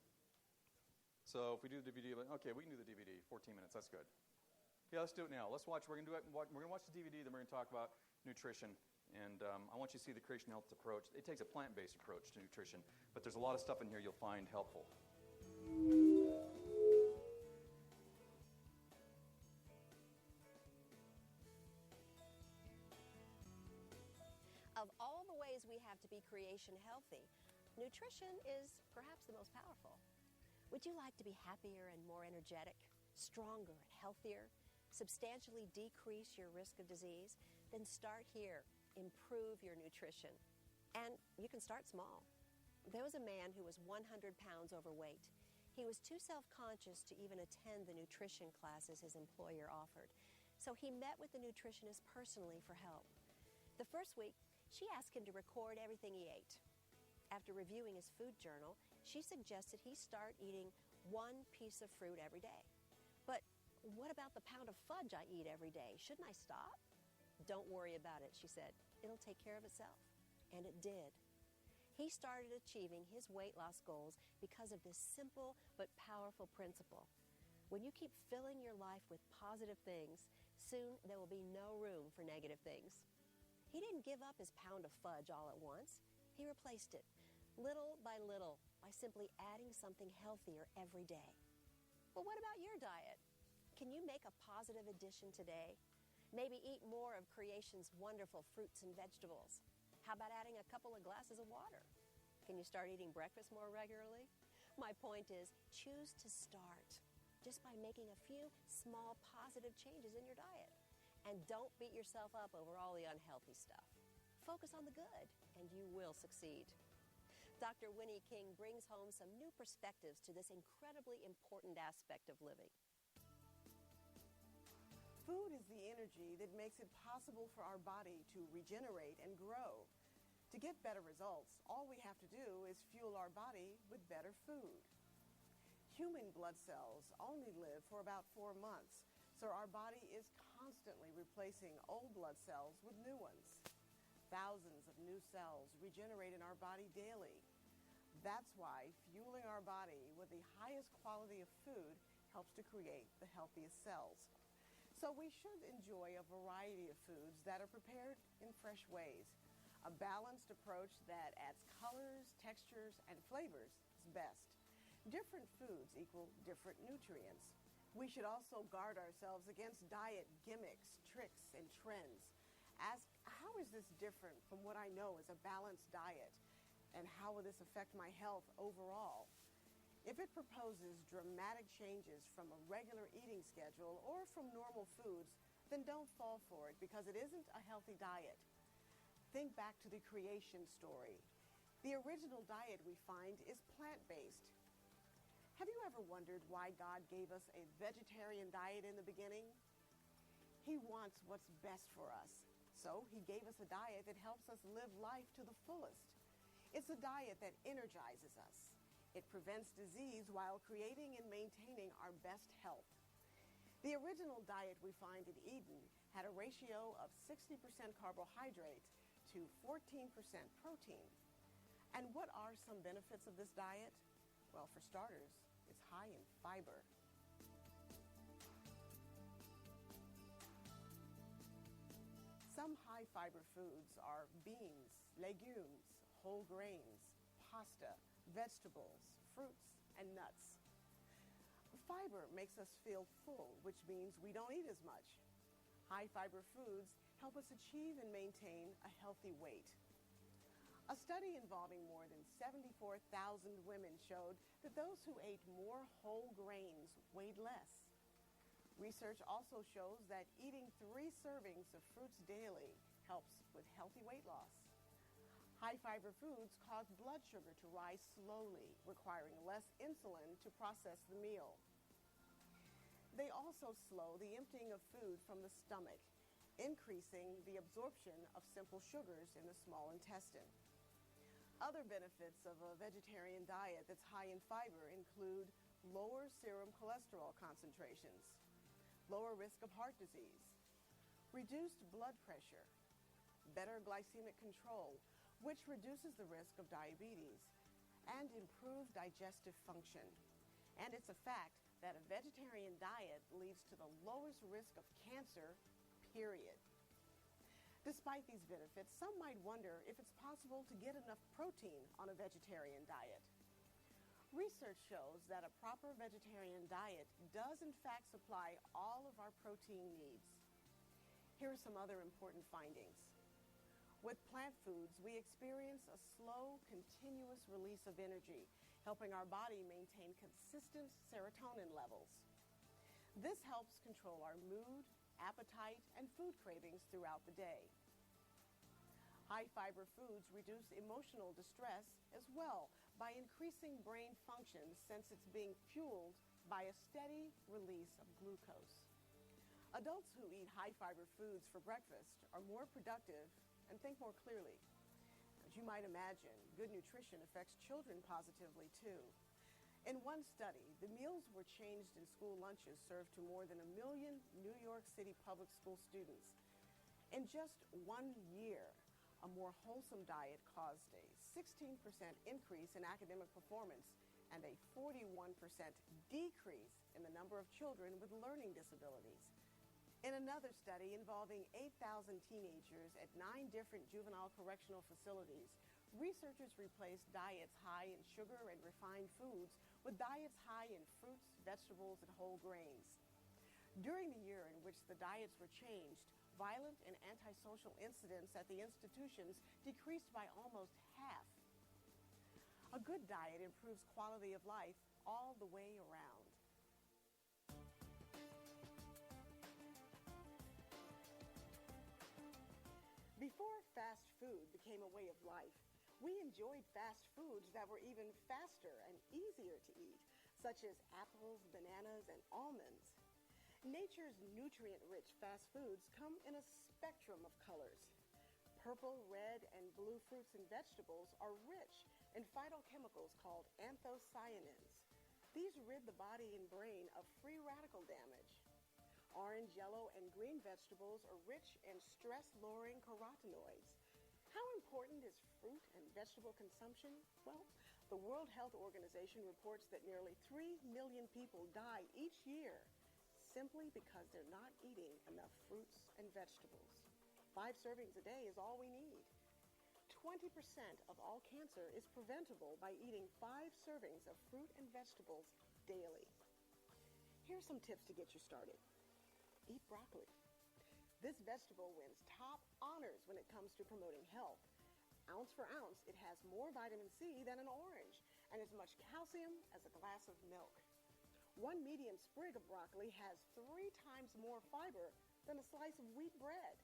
So if we do the DVD, okay, we can do the DVD, 14 minutes. That's good. Yeah, let's do it now. Let's watch. We're going to watch the DVD, then we're going to talk about nutrition. And I want you to see the Creation Health approach. It takes a plant-based approach to nutrition, but there's a lot of stuff in here you'll find helpful. Of all the ways we have to be creation healthy, nutrition is perhaps the most powerful. Would you like to be happier and more energetic, stronger and healthier, substantially decrease your risk of disease? Then start here. Improve your nutrition. And you can start small. There was a man who was 100 pounds overweight. He was too self-conscious to even attend the nutrition classes his employer offered. So he met with the nutritionist personally for help. The first week, she asked him to record everything he ate. After reviewing his food journal, she suggested he start eating one piece of fruit every day. But what about the pound of fudge I eat every day? Shouldn't I stop? Don't worry about it, she said. It'll take care of itself. And it did. He started achieving his weight loss goals because of this simple but powerful principle. When you keep filling your life with positive things, soon there will be no room for negative things. He didn't give up his pound of fudge all at once. He replaced it, little by little, by simply adding something healthier every day. But what about your diet? Can you make a positive addition today? Maybe eat more of creation's wonderful fruits and vegetables. How about adding a couple of glasses of water? Can you start eating breakfast more regularly? My point is, choose to start just by making a few small positive changes in your diet. And don't beat yourself up over all the unhealthy stuff. Focus on the good, and you will succeed. Dr. Winnie King brings home some new perspectives to this incredibly important aspect of living. Food is the energy that makes it possible for our body to regenerate and grow. To get better results, all we have to do is fuel our body with better food. Human blood cells only live for about 4 months, so our body is constantly replacing old blood cells with new ones. Thousands of new cells regenerate in our body daily. That's why fueling our body with the highest quality of food helps to create the healthiest cells. So we should enjoy a variety of foods that are prepared in fresh ways. A balanced approach that adds colors, textures, and flavors is best. Different foods equal different nutrients. We should also guard ourselves against diet gimmicks, tricks, and trends. Ask, how is this different from what I know is a balanced diet? And how will this affect my health overall? If it proposes dramatic changes from a regular eating schedule or from normal foods, then don't fall for it because it isn't a healthy diet. Think back to the creation story. The original diet we find is plant-based. Have you ever wondered why God gave us a vegetarian diet in the beginning? He wants what's best for us. So he gave us a diet that helps us live life to the fullest. It's a diet that energizes us. It prevents disease while creating and maintaining our best health. The original diet we find in Eden had a ratio of 60% carbohydrates to 14% protein. And what are some benefits of this diet? Well, for starters, it's high in fiber. Some high-fiber foods are beans, legumes, whole grains, pasta, vegetables, fruits, and nuts. Fiber makes us feel full, which means we don't eat as much. High-fiber foods help us achieve and maintain a healthy weight. A study involving more than 74,000 women showed that those who ate more whole grains weighed less. Research also shows that eating 3 servings of fruits daily helps with healthy weight loss. High-fiber foods cause blood sugar to rise slowly, requiring less insulin to process the meal. They also slow the emptying of food from the stomach, increasing the absorption of simple sugars in the small intestine. Other benefits of a vegetarian diet that's high in fiber include lower serum cholesterol concentrations, lower risk of heart disease, reduced blood pressure, better glycemic control, which reduces the risk of diabetes, and improved digestive function. And it's a fact that a vegetarian diet leads to the lowest risk of cancer, period. Despite these benefits, some might wonder if it's possible to get enough protein on a vegetarian diet. Research shows that a proper vegetarian diet does in fact supply all of our protein needs. Here are some other important findings. With plant foods, we experience a slow, continuous release of energy, helping our body maintain consistent serotonin levels. This helps control our mood, appetite, and food cravings throughout the day. High-fiber foods reduce emotional distress as well by increasing brain function since it's being fueled by a steady release of glucose. Adults who eat high-fiber foods for breakfast are more productive and think more clearly. As you might imagine, good nutrition affects children positively too. In one study, the meals were changed in school lunches served to more than 1 million New York City public school students. In just 1 year, a more wholesome diet caused a 16% increase in academic performance and a 41% decrease in the number of children with learning disabilities. In another study involving 8,000 teenagers at 9 different juvenile correctional facilities, researchers replaced diets high in sugar and refined foods with diets high in fruits, vegetables, and whole grains. During the year in which the diets were changed, violent and antisocial incidents at the institutions decreased by almost half. A good diet improves quality of life all the way around. Before fast food became a way of life, we enjoyed fast foods that were even faster and easier to eat, such as apples, bananas, and almonds. Nature's nutrient-rich fast foods come in a spectrum of colors. Purple, red, and blue fruits and vegetables are rich in phytochemicals called anthocyanins. These rid the body and brain of free radical damage. Orange, yellow, and green vegetables are rich in stress-lowering carotenoids. How important is fruit and vegetable consumption? Well, the World Health Organization reports that nearly 3 million people die each year simply because they're not eating enough fruits and vegetables. 5 servings a day is all we need. 20% of all cancer is preventable by eating 5 servings of fruit and vegetables daily. Here's some tips to get you started. Eat broccoli. This vegetable wins top honors when it comes to promoting health. Ounce for ounce, it has more vitamin C than an orange and as much calcium as a glass of milk. 1 medium sprig of broccoli has 3 times more fiber than a slice of wheat bread.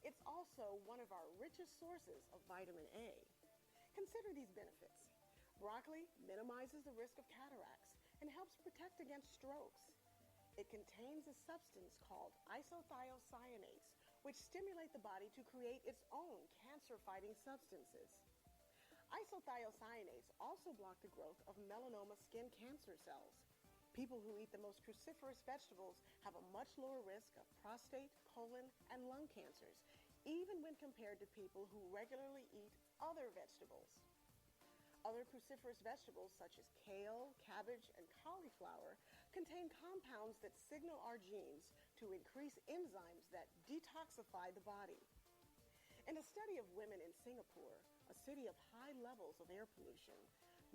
It's also one of our richest sources of vitamin A. Consider these benefits. Broccoli minimizes the risk of cataracts and helps protect against strokes. It contains a substance called isothiocyanates, which stimulate the body to create its own cancer-fighting substances. Isothiocyanates also block the growth of melanoma skin cancer cells. People who eat the most cruciferous vegetables have a much lower risk of prostate, colon, and lung cancers, even when compared to people who regularly eat other vegetables. Other cruciferous vegetables, such as kale, cabbage, and cauliflower, contain compounds that signal our genes to increase enzymes that detoxify the body. In a study of women in Singapore, a city of high levels of air pollution,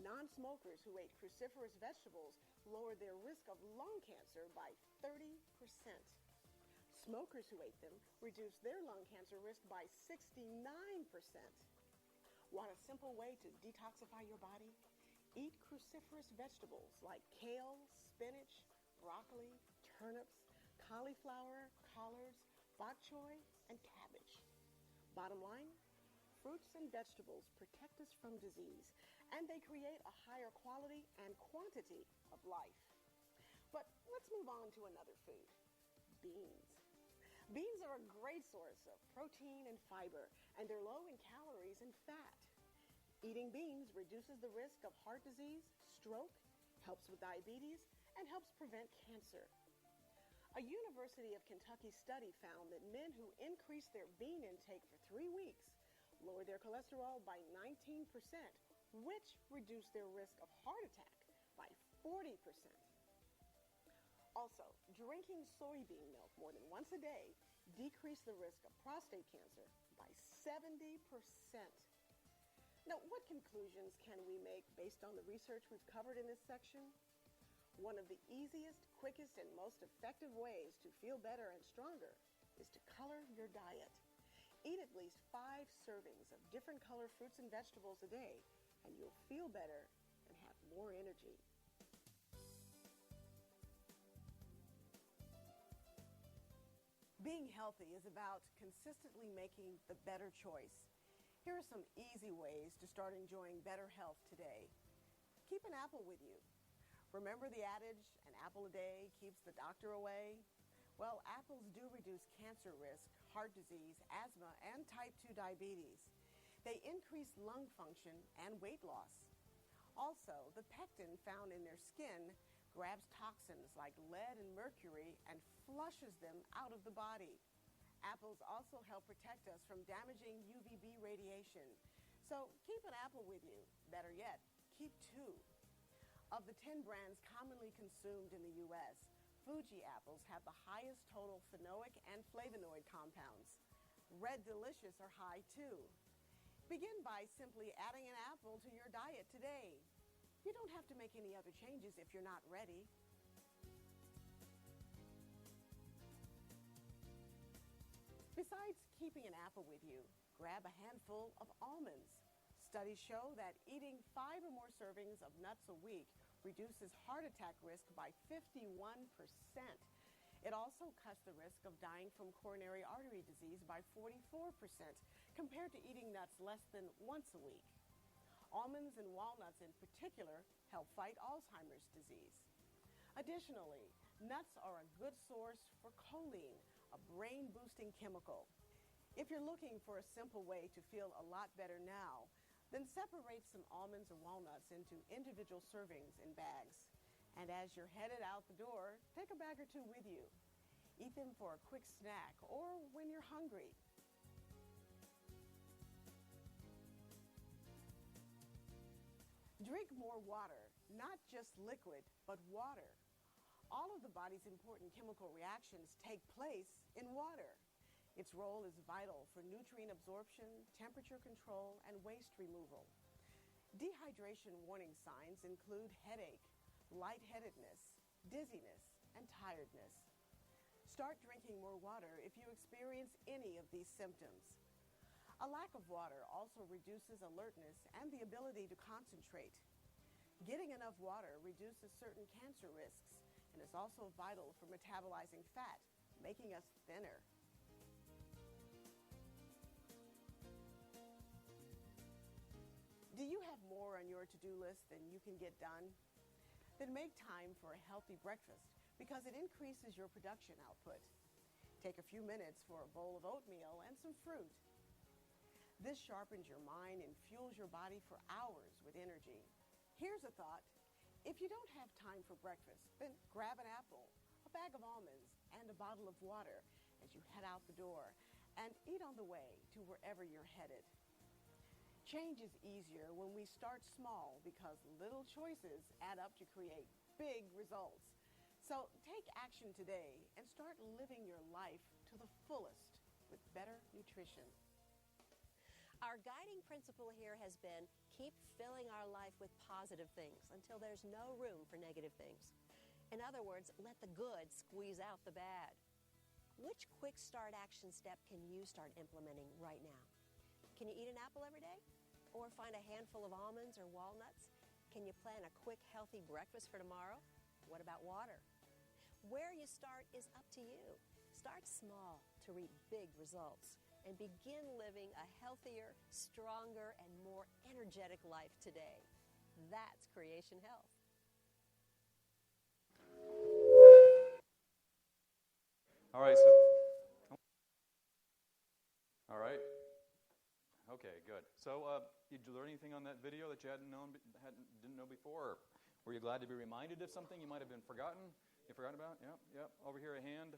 non-smokers who ate cruciferous vegetables lowered their risk of lung cancer by 30%. Smokers who ate them reduced their lung cancer risk by 69%. Want a simple way to detoxify your body? Eat cruciferous vegetables like kale, spinach, broccoli, turnips, cauliflower, collards, bok choy, and cabbage. Bottom line, fruits and vegetables protect us from disease, and they create a higher quality and quantity of life. But let's move on to another food, beans. Beans are a great source of protein and fiber, and they're low in calories and fat. Eating beans reduces the risk of heart disease, stroke, helps with diabetes, and helps prevent cancer. A University of Kentucky study found that men who increased their bean intake for 3 weeks lowered their cholesterol by 19%, which reduced their risk of heart attack by 40%. Also, drinking soybean milk more than once a day decreased the risk of prostate cancer by 70%. Now, what conclusions can we make based on the research we've covered in this section? One of the easiest, quickest, and most effective ways to feel better and stronger is to color your diet. Eat at least 5 servings of different color fruits and vegetables a day, and you'll feel better and have more energy. Being healthy is about consistently making the better choice. Here are some easy ways to start enjoying better health today. Keep an apple with you. Remember the adage, an apple a day keeps the doctor away? Well, apples do reduce cancer risk, heart disease, asthma, and type 2 diabetes. They increase lung function and weight loss. Also, the pectin found in their skin grabs toxins like lead and mercury and flushes them out of the body. Apples also help protect us from damaging UVB radiation. So keep an apple with you. Better yet, keep 2. Of the 10 brands commonly consumed in the U.S., Fuji apples have the highest total phenolic and flavonoid compounds. Red Delicious are high too. Begin by simply adding an apple to your diet today. You don't have to make any other changes if you're not ready. Besides keeping an apple with you, grab a handful of almonds. Studies show that eating 5 or more servings of nuts a week reduces heart attack risk by 51%. It also cuts the risk of dying from coronary artery disease by 44% compared to eating nuts less than once a week. Almonds and walnuts in particular help fight Alzheimer's disease. Additionally, nuts are a good source for choline, a brain-boosting chemical. If you're looking for a simple way to feel a lot better now, then separate some almonds or walnuts into individual servings in bags. And as you're headed out the door, take a bag or two with you. Eat them for a quick snack or when you're hungry. Drink more water, not just liquid, but water. All of the body's important chemical reactions take place in water. Its role is vital for nutrient absorption, temperature control, and waste removal. Dehydration warning signs include headache, lightheadedness, dizziness, and tiredness. Start drinking more water if you experience any of these symptoms. A lack of water also reduces alertness and the ability to concentrate. Getting enough water reduces certain cancer risks and is also vital for metabolizing fat, making us thinner. Do you have more on your to-do list than you can get done? Then make time for a healthy breakfast because it increases your production output. Take a few minutes for a bowl of oatmeal and some fruit. This sharpens your mind and fuels your body for hours with energy. Here's a thought. If you don't have time for breakfast, then grab an apple, a bag of almonds, and a bottle of water as you head out the door and eat on the way to wherever you're headed. Change is easier when we start small because little choices add up to create big results. So take action today and start living your life to the fullest with better nutrition. Our guiding principle here has been keep filling our life with positive things until there's no room for negative things. In other words, let the good squeeze out the bad. Which quick start action step can you start implementing right now? Can you eat an apple every day? Or find a handful of almonds or walnuts? Can you plan a quick, healthy breakfast for tomorrow? What about water? Where you start is up to you. Start small to reap big results and begin living a healthier, stronger, and more energetic life today. That's Creation Health. All right. Okay, good. So, did you learn anything on that video that you didn't know before? Or were you glad to be reminded of something you might have been forgotten? You forgot about? Yep. Over here, a hand.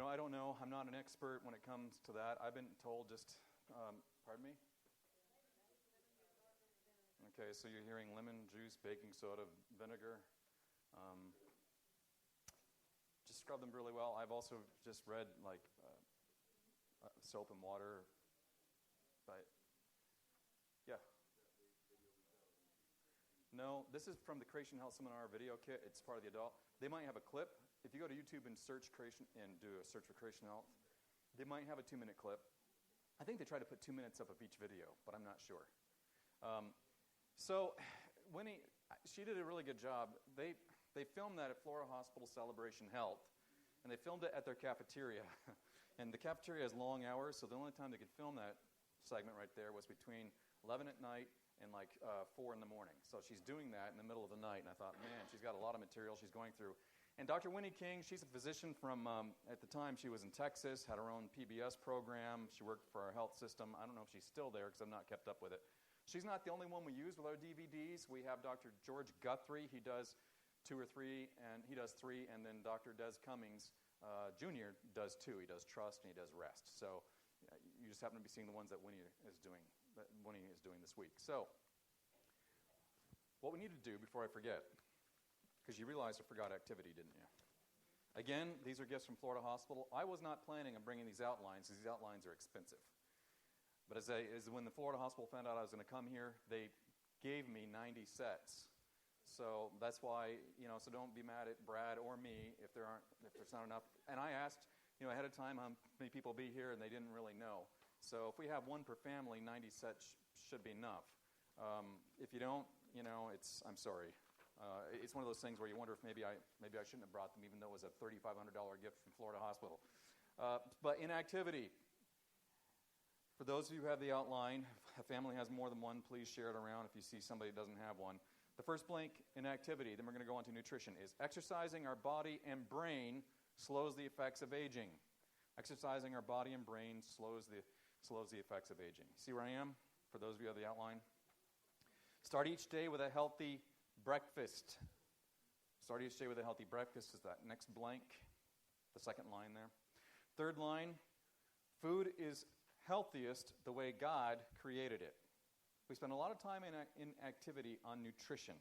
I don't know. I'm not an expert when it comes to that. I've been told just, pardon me? Okay, so you're hearing lemon juice, baking soda, vinegar. Just scrub them really well. I've also just read soap and water. But yeah. No, this is from the Creation Health Seminar video kit. It's part of the adult. They might have a clip. If you go to YouTube and search Creation and do a search for Creation Health, they might have a 2-minute clip. I think they try to put 2 minutes up of each video, but I'm not sure. So Winnie, she did a really good job. They filmed that at Florida Hospital Celebration Health, and they filmed it at their cafeteria. And the cafeteria has long hours, so the only time they could film that segment right there was between 11 at night and 4 in the morning. So she's doing that in the middle of the night, and I thought, man, she's got a lot of material she's going through. And Dr. Winnie King, she's a physician from, at the time she was in Texas, had her own PBS program. She worked for our health system. I don't know if she's still there because I've not kept up with it. She's not the only one we use with our DVDs. We have Dr. George Guthrie. He does 2 or 3, and he does 3, and then Dr. Des Cummings Jr. does 2. He does Trust and he does Rest. So you just happen to be seeing the ones that Winnie is doing this week. So what we need to do before I forget, because you realized I forgot activity, didn't you? Again, these are gifts from Florida Hospital. I was not planning on bringing these outlines because these outlines are expensive. But when the Florida Hospital found out I was going to come here, they gave me 90 sets. So that's why, so don't be mad at Brad or me if there's not enough. And I asked, ahead of time how many people will be here, and they didn't really know. So if we have one per family, 90 sets should be enough. If you don't, I'm sorry. It's one of those things where you wonder if maybe I shouldn't have brought them, even though it was a $3,500 gift from Florida Hospital. But inactivity. For those of you who have the outline, if a family has more than one, please share it around if you see somebody that doesn't have one. The first blank, inactivity, then we're going to go on to nutrition, is exercising our body and brain slows the effects of aging. Exercising our body and brain slows the effects of aging. See where I am? For those of you who have the outline. Start each day with a healthy breakfast. Start each day with a healthy breakfast is that next blank, the second line there. Third line, food is healthiest the way God created it. We spend a lot of time in activity on nutrition.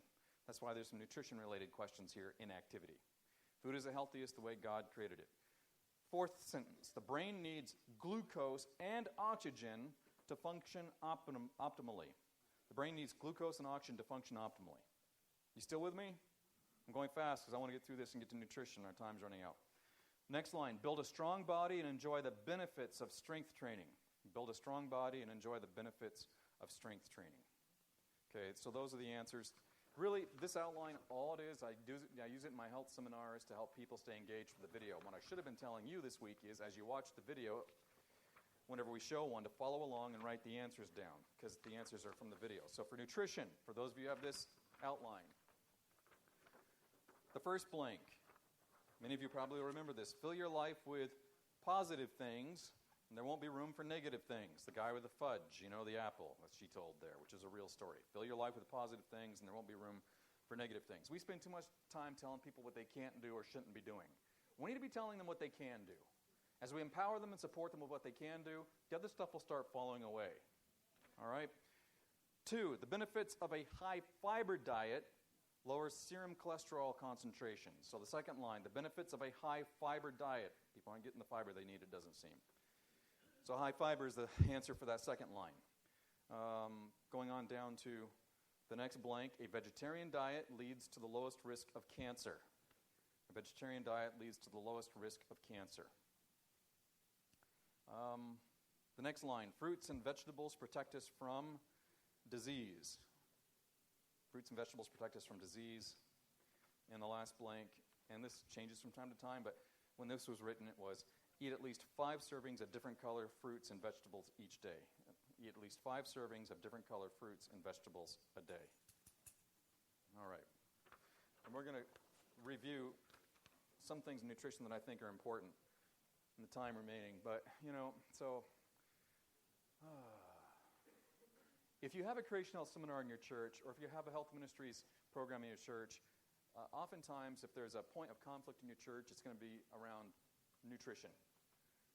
That's why there's some nutrition-related questions here in activity. Food is the healthiest the way God created it. Fourth sentence, the brain needs glucose and oxygen to function optimally. The brain needs glucose and oxygen to function optimally. You still with me? I'm going fast because I want to get through this and get to nutrition. Our time's running out. Next line, build a strong body and enjoy the benefits of strength training. Build a strong body and enjoy the benefits of strength training. Okay, so those are the answers. Really, this outline, all it is, I use it in my health seminars to help people stay engaged with the video. What I should have been telling you this week is, as you watch the video, whenever we show one, to follow along and write the answers down, because the answers are from the video. So for nutrition, for those of you who have this outline, the first blank, many of you probably remember this, fill your life with positive things, and there won't be room for negative things. The guy with the fudge, the apple, that she told there, which is a real story. Fill your life with positive things, and there won't be room for negative things. We spend too much time telling people what they can't do or shouldn't be doing. We need to be telling them what they can do. As we empower them and support them with what they can do, the other stuff will start falling away. All right? 2, the benefits of a high-fiber diet lowers serum cholesterol concentration. So the second line, the benefits of a high-fiber diet. People aren't getting the fiber they need, it doesn't seem. So high fiber is the answer for that second line. Going on down to the next blank, a vegetarian diet leads to the lowest risk of cancer. A vegetarian diet leads to the lowest risk of cancer. The next line, fruits and vegetables protect us from disease. Fruits and vegetables protect us from disease. And the last blank, and this changes from time to time, but when this was written, it was, eat at least 5 servings of different color fruits and vegetables each day. Eat at least 5 servings of different color fruits and vegetables a day. All right. And we're going to review some things in nutrition that I think are important in the time remaining. But, if you have a Creation Health seminar in your church, or if you have a health ministries program in your church, oftentimes if there's a point of conflict in your church, it's going to be around nutrition.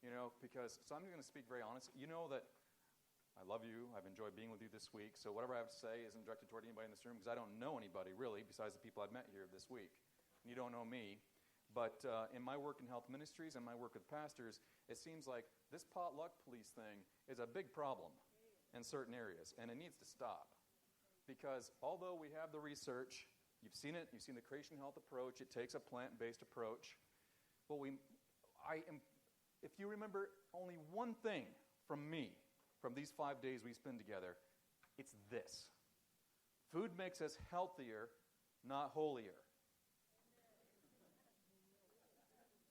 So I'm going to speak very honest. You know that I love you. I've enjoyed being with you this week. So whatever I have to say isn't directed toward anybody in this room, because I don't know anybody, really, besides the people I've met here this week. And you don't know me. But in my work in health ministries and my work with pastors, it seems like this potluck police thing is a big problem in certain areas, and it needs to stop. Because although we have the research, you've seen it, you've seen the Creation Health approach, it takes a plant-based approach. Well, if you remember only one thing from me, from these 5 days we spend together, it's this. Food makes us healthier, not holier.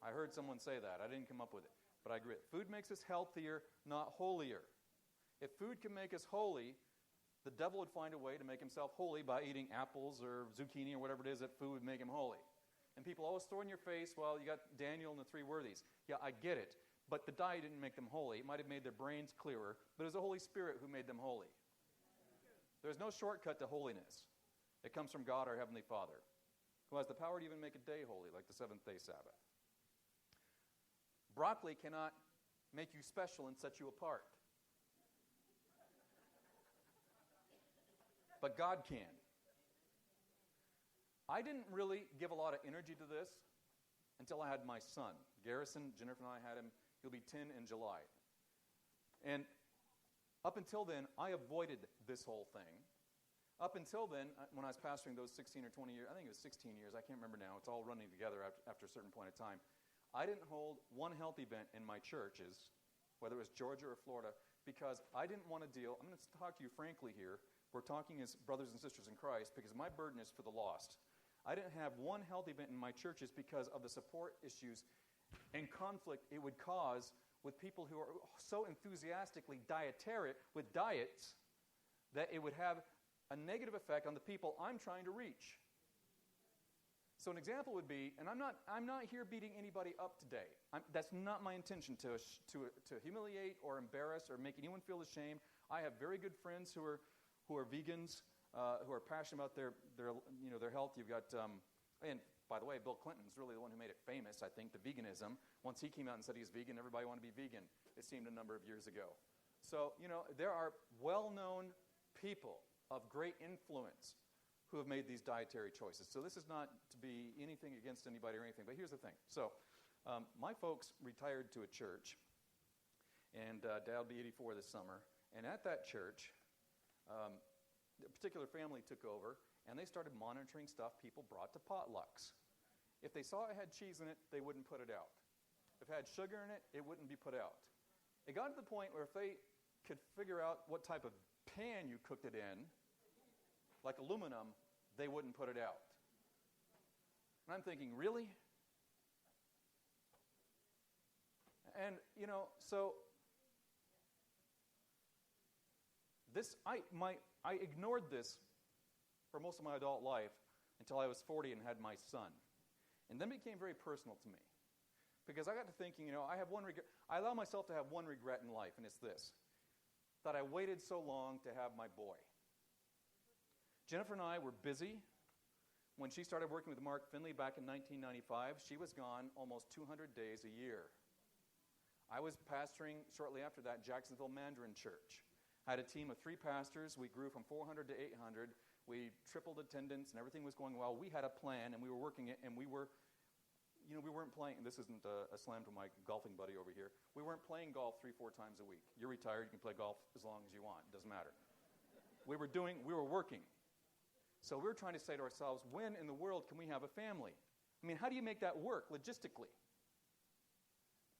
I heard someone say that. I didn't come up with it, but I agree. Food makes us healthier, not holier. If food can make us holy, the devil would find a way to make himself holy by eating apples or zucchini or whatever it is that food would make him holy. And people always throw in your face, well, you got Daniel and the 3 worthies. Yeah, I get it. But the diet didn't make them holy. It might have made their brains clearer, but it was the Holy Spirit who made them holy. There's no shortcut to holiness. It comes from God, our Heavenly Father, who has the power to even make a day holy, like the seventh-day Sabbath. Broccoli cannot make you special and set you apart. But God can. I didn't really give a lot of energy to this until I had my son. Garrison, Jennifer and I had him. He'll be 10 in July. And up until then, I avoided this whole thing. Up until then, when I was pastoring those 16 or 20 years, I think it was 16 years, I can't remember now, it's all running together after a certain point of time, I didn't hold one health event in my churches, whether it was Georgia or Florida, because I didn't want to deal, I'm going to talk to you frankly here, We're talking as brothers and sisters in Christ because my burden is for the lost. I didn't have one health event in my churches because of the support issues and conflict it would cause with people who are so enthusiastically dietaric with diets that it would have a negative effect on the people I'm trying to reach. So an example would be, and I'm not here beating anybody up today. That's not my intention to humiliate or embarrass or make anyone feel ashamed. I have very good friends who are vegans, who are passionate about their health. You've got, and by the way, Bill Clinton's really the one who made it famous, I think, the veganism. Once he came out and said he was vegan, everybody wanted to be vegan, it seemed a number of years ago. So, there are well-known people of great influence who have made these dietary choices. So this is not to be anything against anybody or anything, but here's the thing. So my folks retired to a church, and Dad will be 84 this summer, and at that church, a particular family took over, and they started monitoring stuff people brought to potlucks. If they saw it had cheese in it, they wouldn't put it out. If it had sugar in it, it wouldn't be put out. It got to the point where if they could figure out what type of pan you cooked it in, like aluminum, they wouldn't put it out. And I'm thinking, really? And, so this, I ignored this for most of my adult life until I was 40 and had my son. And then it became very personal to me. Because I got to thinking, I have one regret. I allow myself to have one regret in life, and it's this: that I waited so long to have my boy. Jennifer and I were busy. When she started working with Mark Finley back in 1995, she was gone almost 200 days a year. I was pastoring shortly after that Jacksonville Mandarin Church. I had a team of 3 pastors. We grew from 400 to 800. We tripled attendance, and everything was going well. We had a plan, and we were working it, and we weren't playing. This isn't a slam to my golfing buddy over here. We weren't playing golf 3-4 times a week. You're retired. You can play golf as long as you want. It doesn't matter. We were working. So we were trying to say to ourselves, when in the world can we have a family? I mean, how do you make that work logistically?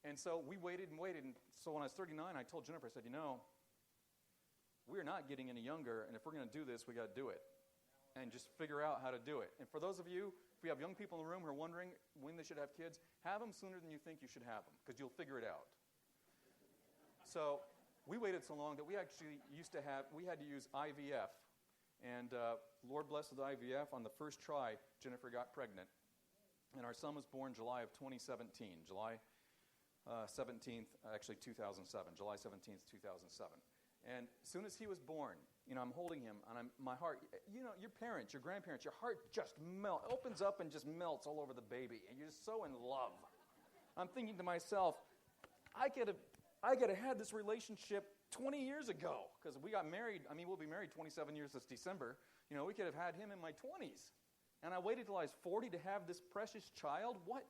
And so we waited and waited. And so when I was 39, I told Jennifer, I said, we're not getting any younger, and if we're going to do this, we got to do it. And just figure out how to do it. And for those of you, if we have young people in the room who are wondering when they should have kids, have them sooner than you think you should have them, because you'll figure it out. So we waited so long that we actually we had to use IVF. And Lord bless with IVF, on the first try, Jennifer got pregnant. And our son was born July of 2017, July 17th, actually 2007, July 17th, 2007. And as soon as he was born, I'm holding him, and my heart, your parents, your grandparents, your heart just opens up and just melts all over the baby, and you're just so in love. I'm thinking to myself, I could have had this relationship 20 years ago, because we got married. We'll be married 27 years this December. We could have had him in my 20s. And I waited till I was 40 to have this precious child. What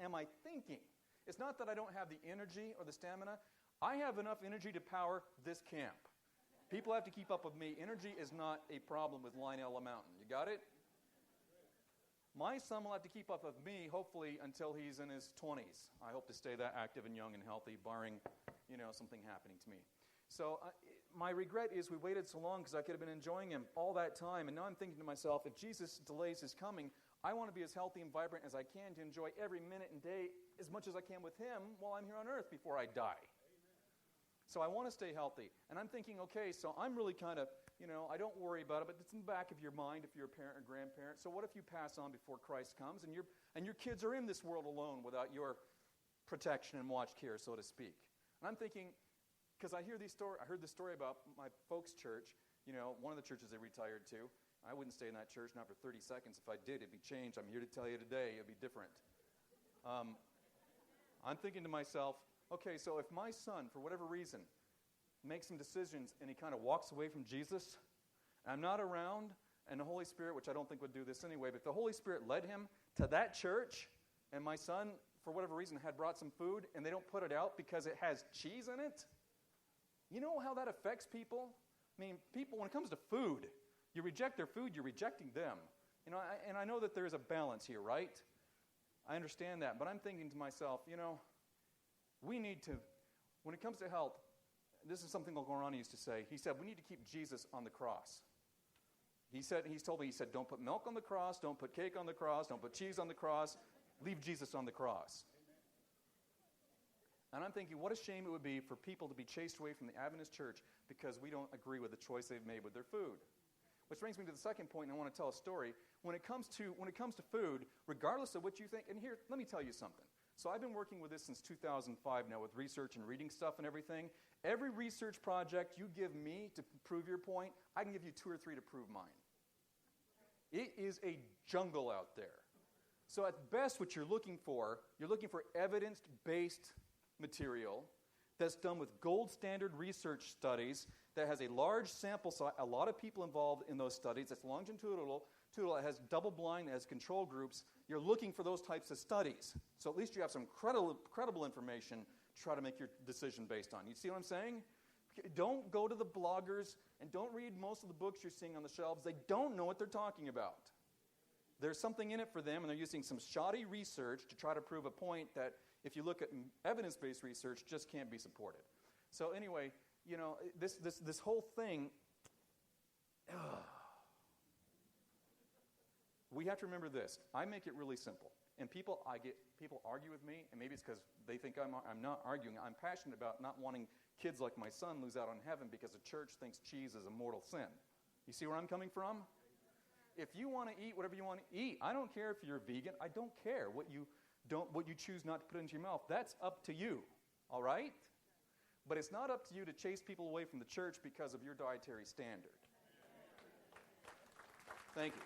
am I thinking? It's not that I don't have the energy or the stamina. I have enough energy to power this camp. People have to keep up with me. Energy is not a problem with Lynell, LaMountain. You got it? My son will have to keep up with me, hopefully, until he's in his 20s. I hope to stay that active and young and healthy, barring, something happening to me. So my regret is we waited so long because I could have been enjoying him all that time. And now I'm thinking to myself, if Jesus delays his coming, I want to be as healthy and vibrant as I can to enjoy every minute and day as much as I can with him while I'm here on earth before I die. So I want to stay healthy. And I'm thinking, okay, so I'm really kind of, I don't worry about it, but it's in the back of your mind if you're a parent or grandparent. So what if you pass on before Christ comes and your kids are in this world alone without your protection and watch care, so to speak? And I'm thinking, because I heard this story about my folks' church, one of the churches they retired to. I wouldn't stay in that church, not for 30 seconds. If I did, it'd be changed. I'm here to tell you today, it'd be different. I'm thinking to myself, okay, so if my son, for whatever reason, makes some decisions and he kind of walks away from Jesus, and I'm not around, and the Holy Spirit, which I don't think would do this anyway, but the Holy Spirit led him to that church, and my son, for whatever reason, had brought some food, and they don't put it out because it has cheese in it. You know how that affects people? People, when it comes to food, you reject their food, you're rejecting them. And I know that there is a balance here, right? I understand that, but I'm thinking to myself, we need to, when it comes to health, this is something Uncle Ronnie used to say. He said, we need to keep Jesus on the cross. He's told me, don't put milk on the cross, don't put cake on the cross, don't put cheese on the cross, leave Jesus on the cross. And I'm thinking, what a shame it would be for people to be chased away from the Adventist church because we don't agree with the choice they've made with their food. Which brings me to the second point, and I want to tell a story. When it comes to food, regardless of what you think, and here, let me tell you something. So I've been working with this since 2005 now with research and reading stuff and everything. Every research project you give me to prove your point, I can give you 2 or 3 to prove mine. It is a jungle out there. So at best, what you're looking for evidence-based material that's done with gold standard research studies, that has a large sample size, a lot of people involved in those studies, that's longitudinal, it has double-blind, it has control groups. You're looking for those types of studies. So at least you have some credible information to try to make your decision based on. You see what I'm saying? Don't go to the bloggers and don't read most of the books you're seeing on the shelves. They don't know what they're talking about. There's something in it for them, and they're using some shoddy research to try to prove a point that, if you look at evidence-based research, just can't be supported. So anyway, this whole thing, we have to remember this. I make it really simple. And people argue with me, and maybe it's because they think I'm not arguing. I'm passionate about not wanting kids like my son lose out on heaven because the church thinks cheese is a mortal sin. You see where I'm coming from? If you want to eat whatever you want to eat, I don't care if you're vegan. I don't care what you choose not to put into your mouth. That's up to you, all right? But it's not up to you to chase people away from the church because of your dietary standard. Thank you.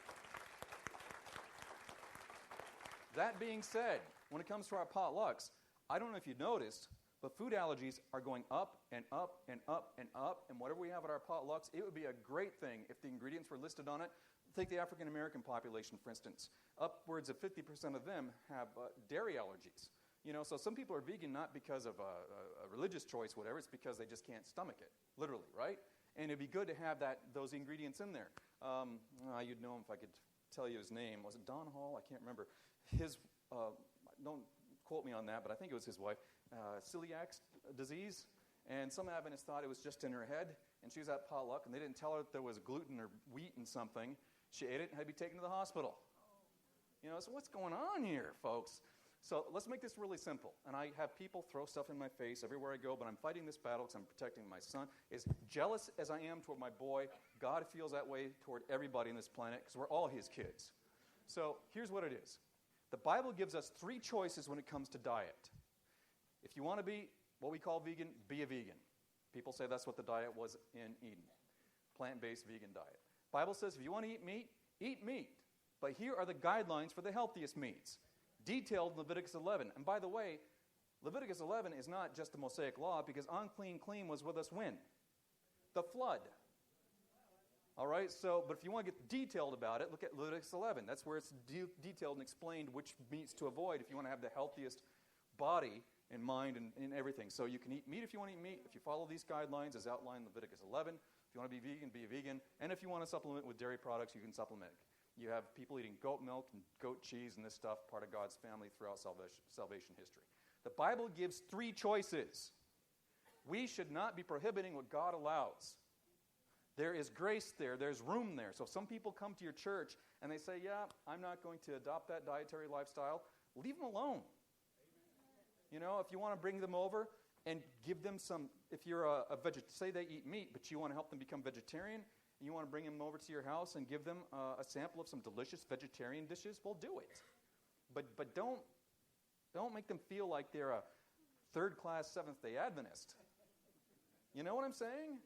That being said, when it comes to our potlucks, I don't know if you noticed, but food allergies are going up and up and up and up, and whatever we have at our potlucks, it would be a great thing if the ingredients were listed on it. Take the African American population, for instance. Upwards of 50% of them have dairy allergies. So some people are vegan not because of a religious choice, whatever. It's because they just can't stomach it, literally, right? And it'd be good to have those ingredients in there. You'd know him if I could tell you his name. Was it Don Hall? I can't remember. Don't quote me on that, but I think it was his wife. Celiac disease. And some Adventists thought it was just in her head. And she was at potluck, and they didn't tell her that there was gluten or wheat in something. She ate it and had to be taken to the hospital. So what's going on here, folks? So let's make this really simple. And I have people throw stuff in my face everywhere I go, but I'm fighting this battle because I'm protecting my son. As jealous as I am toward my boy, God feels that way toward everybody on this planet because we're all his kids. So here's what it is. The Bible gives us 3 choices when it comes to diet. If you want to be what we call vegan, be a vegan. People say that's what the diet was in Eden. Plant-based vegan diet. Bible says if you want to eat meat, eat meat. But here are the guidelines for the healthiest meats, detailed in Leviticus 11. And by the way, Leviticus 11 is not just the Mosaic law, because unclean clean was with us when? The flood. All right, but if you want to get detailed about it, look at Leviticus 11. That's where it's detailed and explained which meats to avoid if you want to have the healthiest body and mind and everything. So you can eat meat if you want to eat meat. If you follow these guidelines as outlined in Leviticus 11. If you want to be a vegan. And if you want to supplement with dairy products, you can supplement. You have people eating goat milk and goat cheese and this stuff, part of God's family throughout salvation history. The Bible gives 3 choices. We should not be prohibiting what God allows. There is grace there. There's room there. So if some people come to your church and they say, yeah, I'm not going to adopt that dietary lifestyle, leave them alone. If you want to bring them over and give them some, if you're a vegetarian, say they eat meat, but you want to help them become vegetarian, and you want to bring them over to your house and give them a sample of some delicious vegetarian dishes, well, do it. But don't make them feel like they're a third-class Seventh-day Adventist. You know what I'm saying?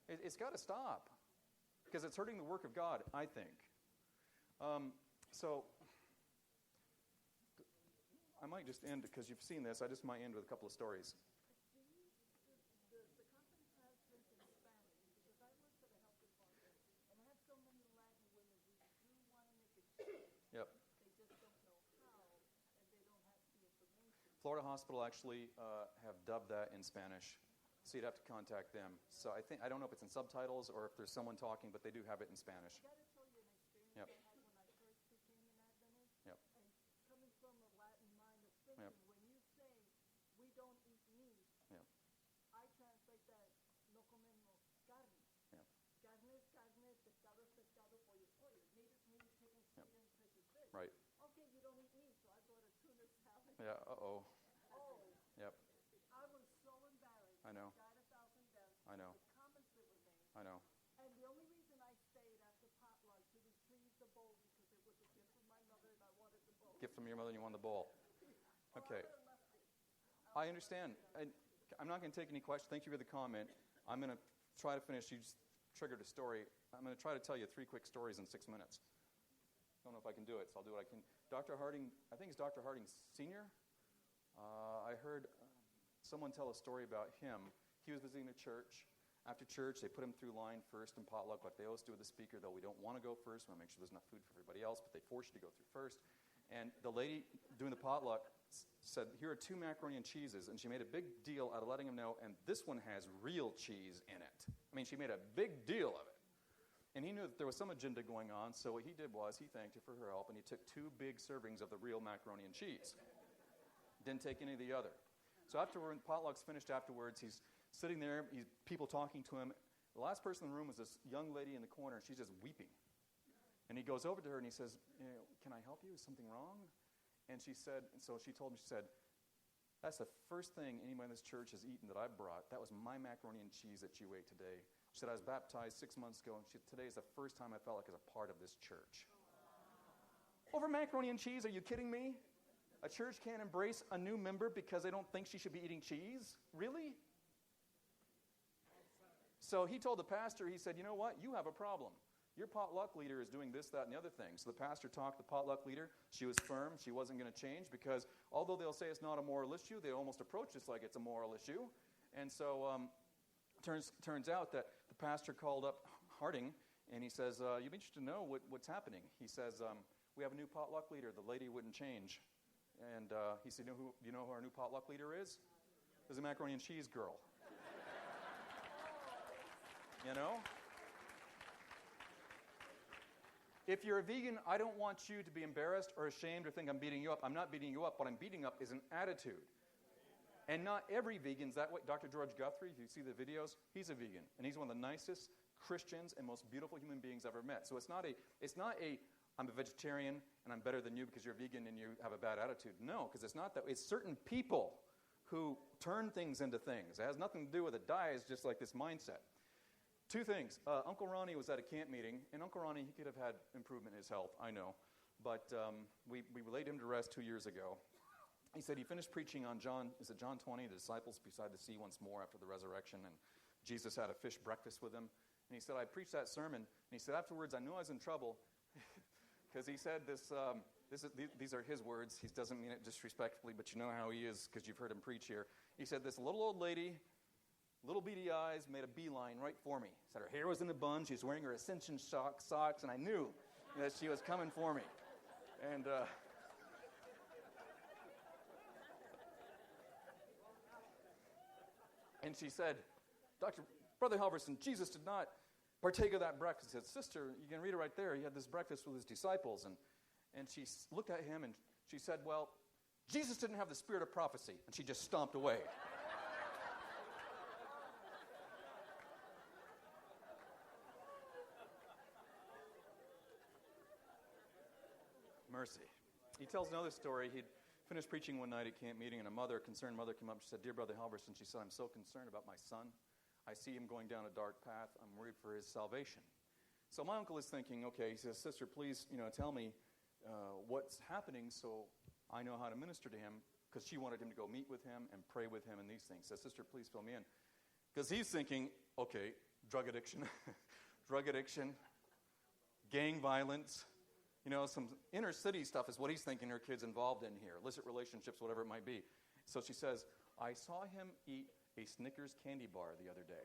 It's got to stop because it's hurting the work of God, I think. So I might just end, because you've seen this, I just might end with a couple of stories. Yep. Florida Hospital actually have dubbed that in Spanish, so you'd have to contact them. So I don't know if it's in subtitles or if there's someone talking, but they do have it in Spanish. I got to tell you an experience Yep. I had when I first became an Adventist. Yep. And coming from a Latin mind of thinking, Yep. when you say we don't eat meat, Yep. I translate that no comemos carne. Yep. Carne es carne, pescado es pescado, Right. Okay, you don't eat meat, so I brought a tuna salad. Yeah, uh-oh. Oh, Yep, I was so embarrassed. I know. Got 1,000 deaths. I know. The comments that were made. I know. And the only reason I stayed after potluck to retrieve the bowl because it was a gift from my mother and I wanted the bowl. Gift from your mother and you won the bowl. Oh, Okay. I would have left it. I understand. I'm not going to take any questions. Thank you for the comment. I'm going to try to finish. You just triggered a story. I'm going to try to tell you 3 quick stories in 6 minutes. Don't know if I can do it, so I'll do what I can. Dr. Harding, I think it's Dr. Harding Sr. I heard someone tell a story about him. He was visiting a church. After church, they put him through line first in potluck, like they always do with the speaker, though we don't want to go first. We want to make sure there's enough food for everybody else, but they force you to go through first. And the lady doing the potluck said, here are 2 macaroni and cheeses, and she made a big deal out of letting him know, and this one has real cheese in it. I mean, she made a big deal of it. And he knew that there was some agenda going on, so what he did was he thanked her for her help, and he took 2 big servings of the real macaroni and cheese. Didn't take any of the other. So after when potluck's finished afterwards, he's sitting there, people talking to him. The last person in the room was this young lady in the corner, and she's just weeping. And he goes over to her and he says, can I help you? Is something wrong? And she said, and so she told me, she said, that's the first thing anyone in this church has eaten that I brought. That was my macaroni and cheese that you ate today. She said, I was baptized 6 months ago, and today is the first time I felt like I was a part of this church. Over macaroni and cheese? Are you kidding me? A church can't embrace a new member because they don't think she should be eating cheese? Really? So he told the pastor, he said, you know what? You have a problem. Your potluck leader is doing this, that, and the other thing. So the pastor talked to the potluck leader. She was firm. She wasn't going to change because although they'll say it's not a moral issue, they almost approach this like it's a moral issue. And so turns out that the pastor called up Harding, and he says, you'd be interested to know what's happening. He says, we have a new potluck leader. The lady wouldn't change. And he said, do you know who our new potluck leader is? There's a macaroni and cheese girl. You know? If you're a vegan, I don't want you to be embarrassed or ashamed or think I'm beating you up. I'm not beating you up. What I'm beating up is an attitude. And not every vegan's that way. Dr. George Guthrie, if you see the videos, he's a vegan. And he's one of the nicest Christians and most beautiful human beings I've ever met. So it's not a I'm a vegetarian and I'm better than you because you're vegan and you have a bad attitude. No, because it's not that. It's certain people who turn things into things. It has nothing to do with a diet. It's just like this mindset. 2 things. Uncle Ronnie was at a camp meeting, and Uncle Ronnie, he could have had improvement in his health, I know. But we laid him to rest 2 years ago. He said he finished preaching on John 20, the disciples beside the sea once more after the resurrection, and Jesus had a fish breakfast with him. And he said, I preached that sermon, and he said, afterwards, I knew I was in trouble, because he said these are his words. He doesn't mean it disrespectfully, but you know how he is, because you've heard him preach here. He said, this little old lady, little beady eyes, made a beeline right for me. Said her hair was in a bun, she was wearing her Ascension socks, and I knew that she was coming for me. And and she said, Brother Halverson, Jesus did not partake of that breakfast. He said, sister, you can read it right there. He had this breakfast with his disciples. And she looked at him and she said, well, Jesus didn't have the spirit of prophecy. And she just stomped away. Mercy. He tells another story. He'd finished preaching one night at camp meeting, and a concerned mother came up. She said, dear Brother Halverson, she said, I'm so concerned about my son. I see him going down a dark path. I'm worried for his salvation. So my uncle is thinking, okay, he says, sister, please, tell me what's happening so I know how to minister to him, because she wanted him to go meet with him and pray with him and these things. Says, sister, please fill me in. Because he's thinking, okay, drug addiction, gang violence, some inner city stuff is what he's thinking her kid's involved in here, illicit relationships, whatever it might be. So she says, I saw him eat a Snickers candy bar the other day.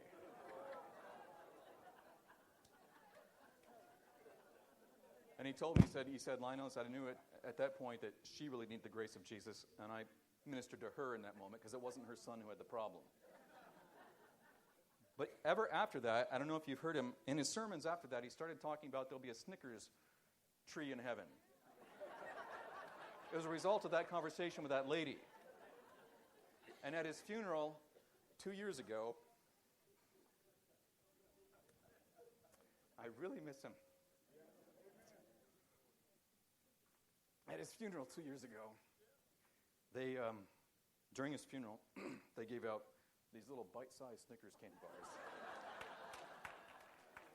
And he told me, he said, Lynell, I knew at that point that she really needed the grace of Jesus, and I ministered to her in that moment because it wasn't her son who had the problem. But ever after that, I don't know if you've heard him, in his sermons after that, he started talking about there'll be a Snickers tree in heaven. It was a result of that conversation with that lady. And at his funeral 2 years ago, I really miss him. at his funeral 2 years ago, they, during his funeral, they gave out these little bite-sized Snickers candy bars.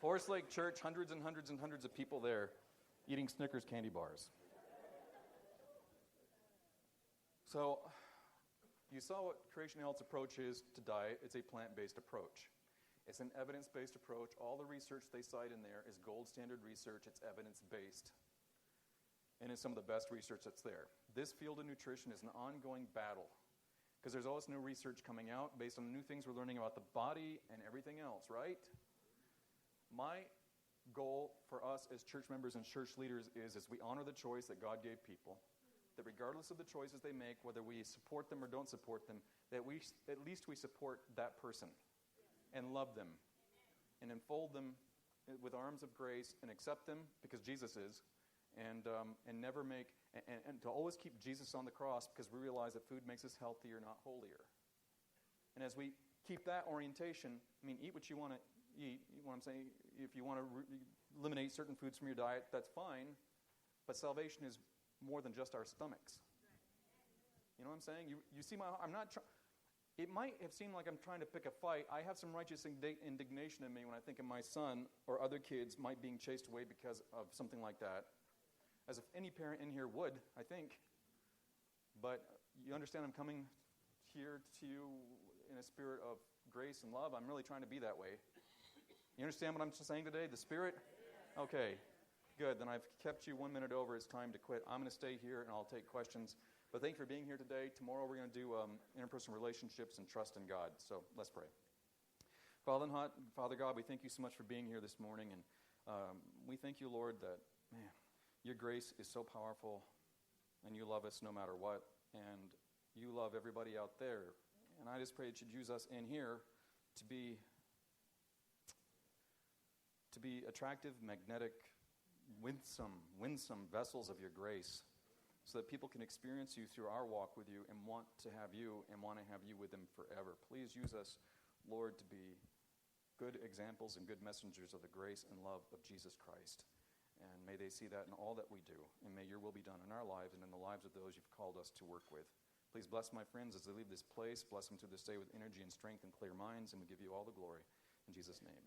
Forest Lake Church, hundreds and hundreds and hundreds of people there eating Snickers candy bars. So, you saw what Creation Health's approach is to diet. It's a plant-based approach. It's an evidence-based approach. All the research they cite in there is gold standard research. It's evidence-based. And it's some of the best research that's there. This field of nutrition is an ongoing battle because there's always new research coming out based on the new things we're learning about the body and everything else, right? My goal for us as church members and church leaders is we honor the choice that God gave people, that regardless of the choices they make, whether we support them or don't support them, that at least we support that person and love them and enfold them with arms of grace and accept them because Jesus is. And never make, and to always keep Jesus on the cross because we realize that food makes us healthier, not holier. And as we keep that orientation, eat what you want to eat. You know what I'm saying? If you want to eliminate certain foods from your diet, that's fine. But salvation is more than just our stomachs. You know what I'm saying? You see I'm not trying. It might have seemed like I'm trying to pick a fight. I have some righteous indignation in me when I think of my son or other kids might being chased away because of something like that. As if any parent in here would, I think. But you understand I'm coming here to you in a spirit of grace and love. I'm really trying to be that way. You understand what I'm saying today? The Spirit? Okay, good. Then I've kept you 1 minute over. It's time to quit. I'm going to stay here and I'll take questions. But thank you for being here today. Tomorrow we're going to do interpersonal relationships and trust in God. So let's pray. Father God, we thank you so much for being here this morning. And we thank you, Lord, that, man, your grace is so powerful, and you love us no matter what, and you love everybody out there. And I just pray that you'd use us in here to be attractive, magnetic, winsome vessels of your grace so that people can experience you through our walk with you and want to have you and want to have you with them forever. Please use us, Lord, to be good examples and good messengers of the grace and love of Jesus Christ. And may they see that in all that we do. And may your will be done in our lives and in the lives of those you've called us to work with. Please bless my friends as they leave this place. Bless them through this day with energy and strength and clear minds. And we give you all the glory. In Jesus' name.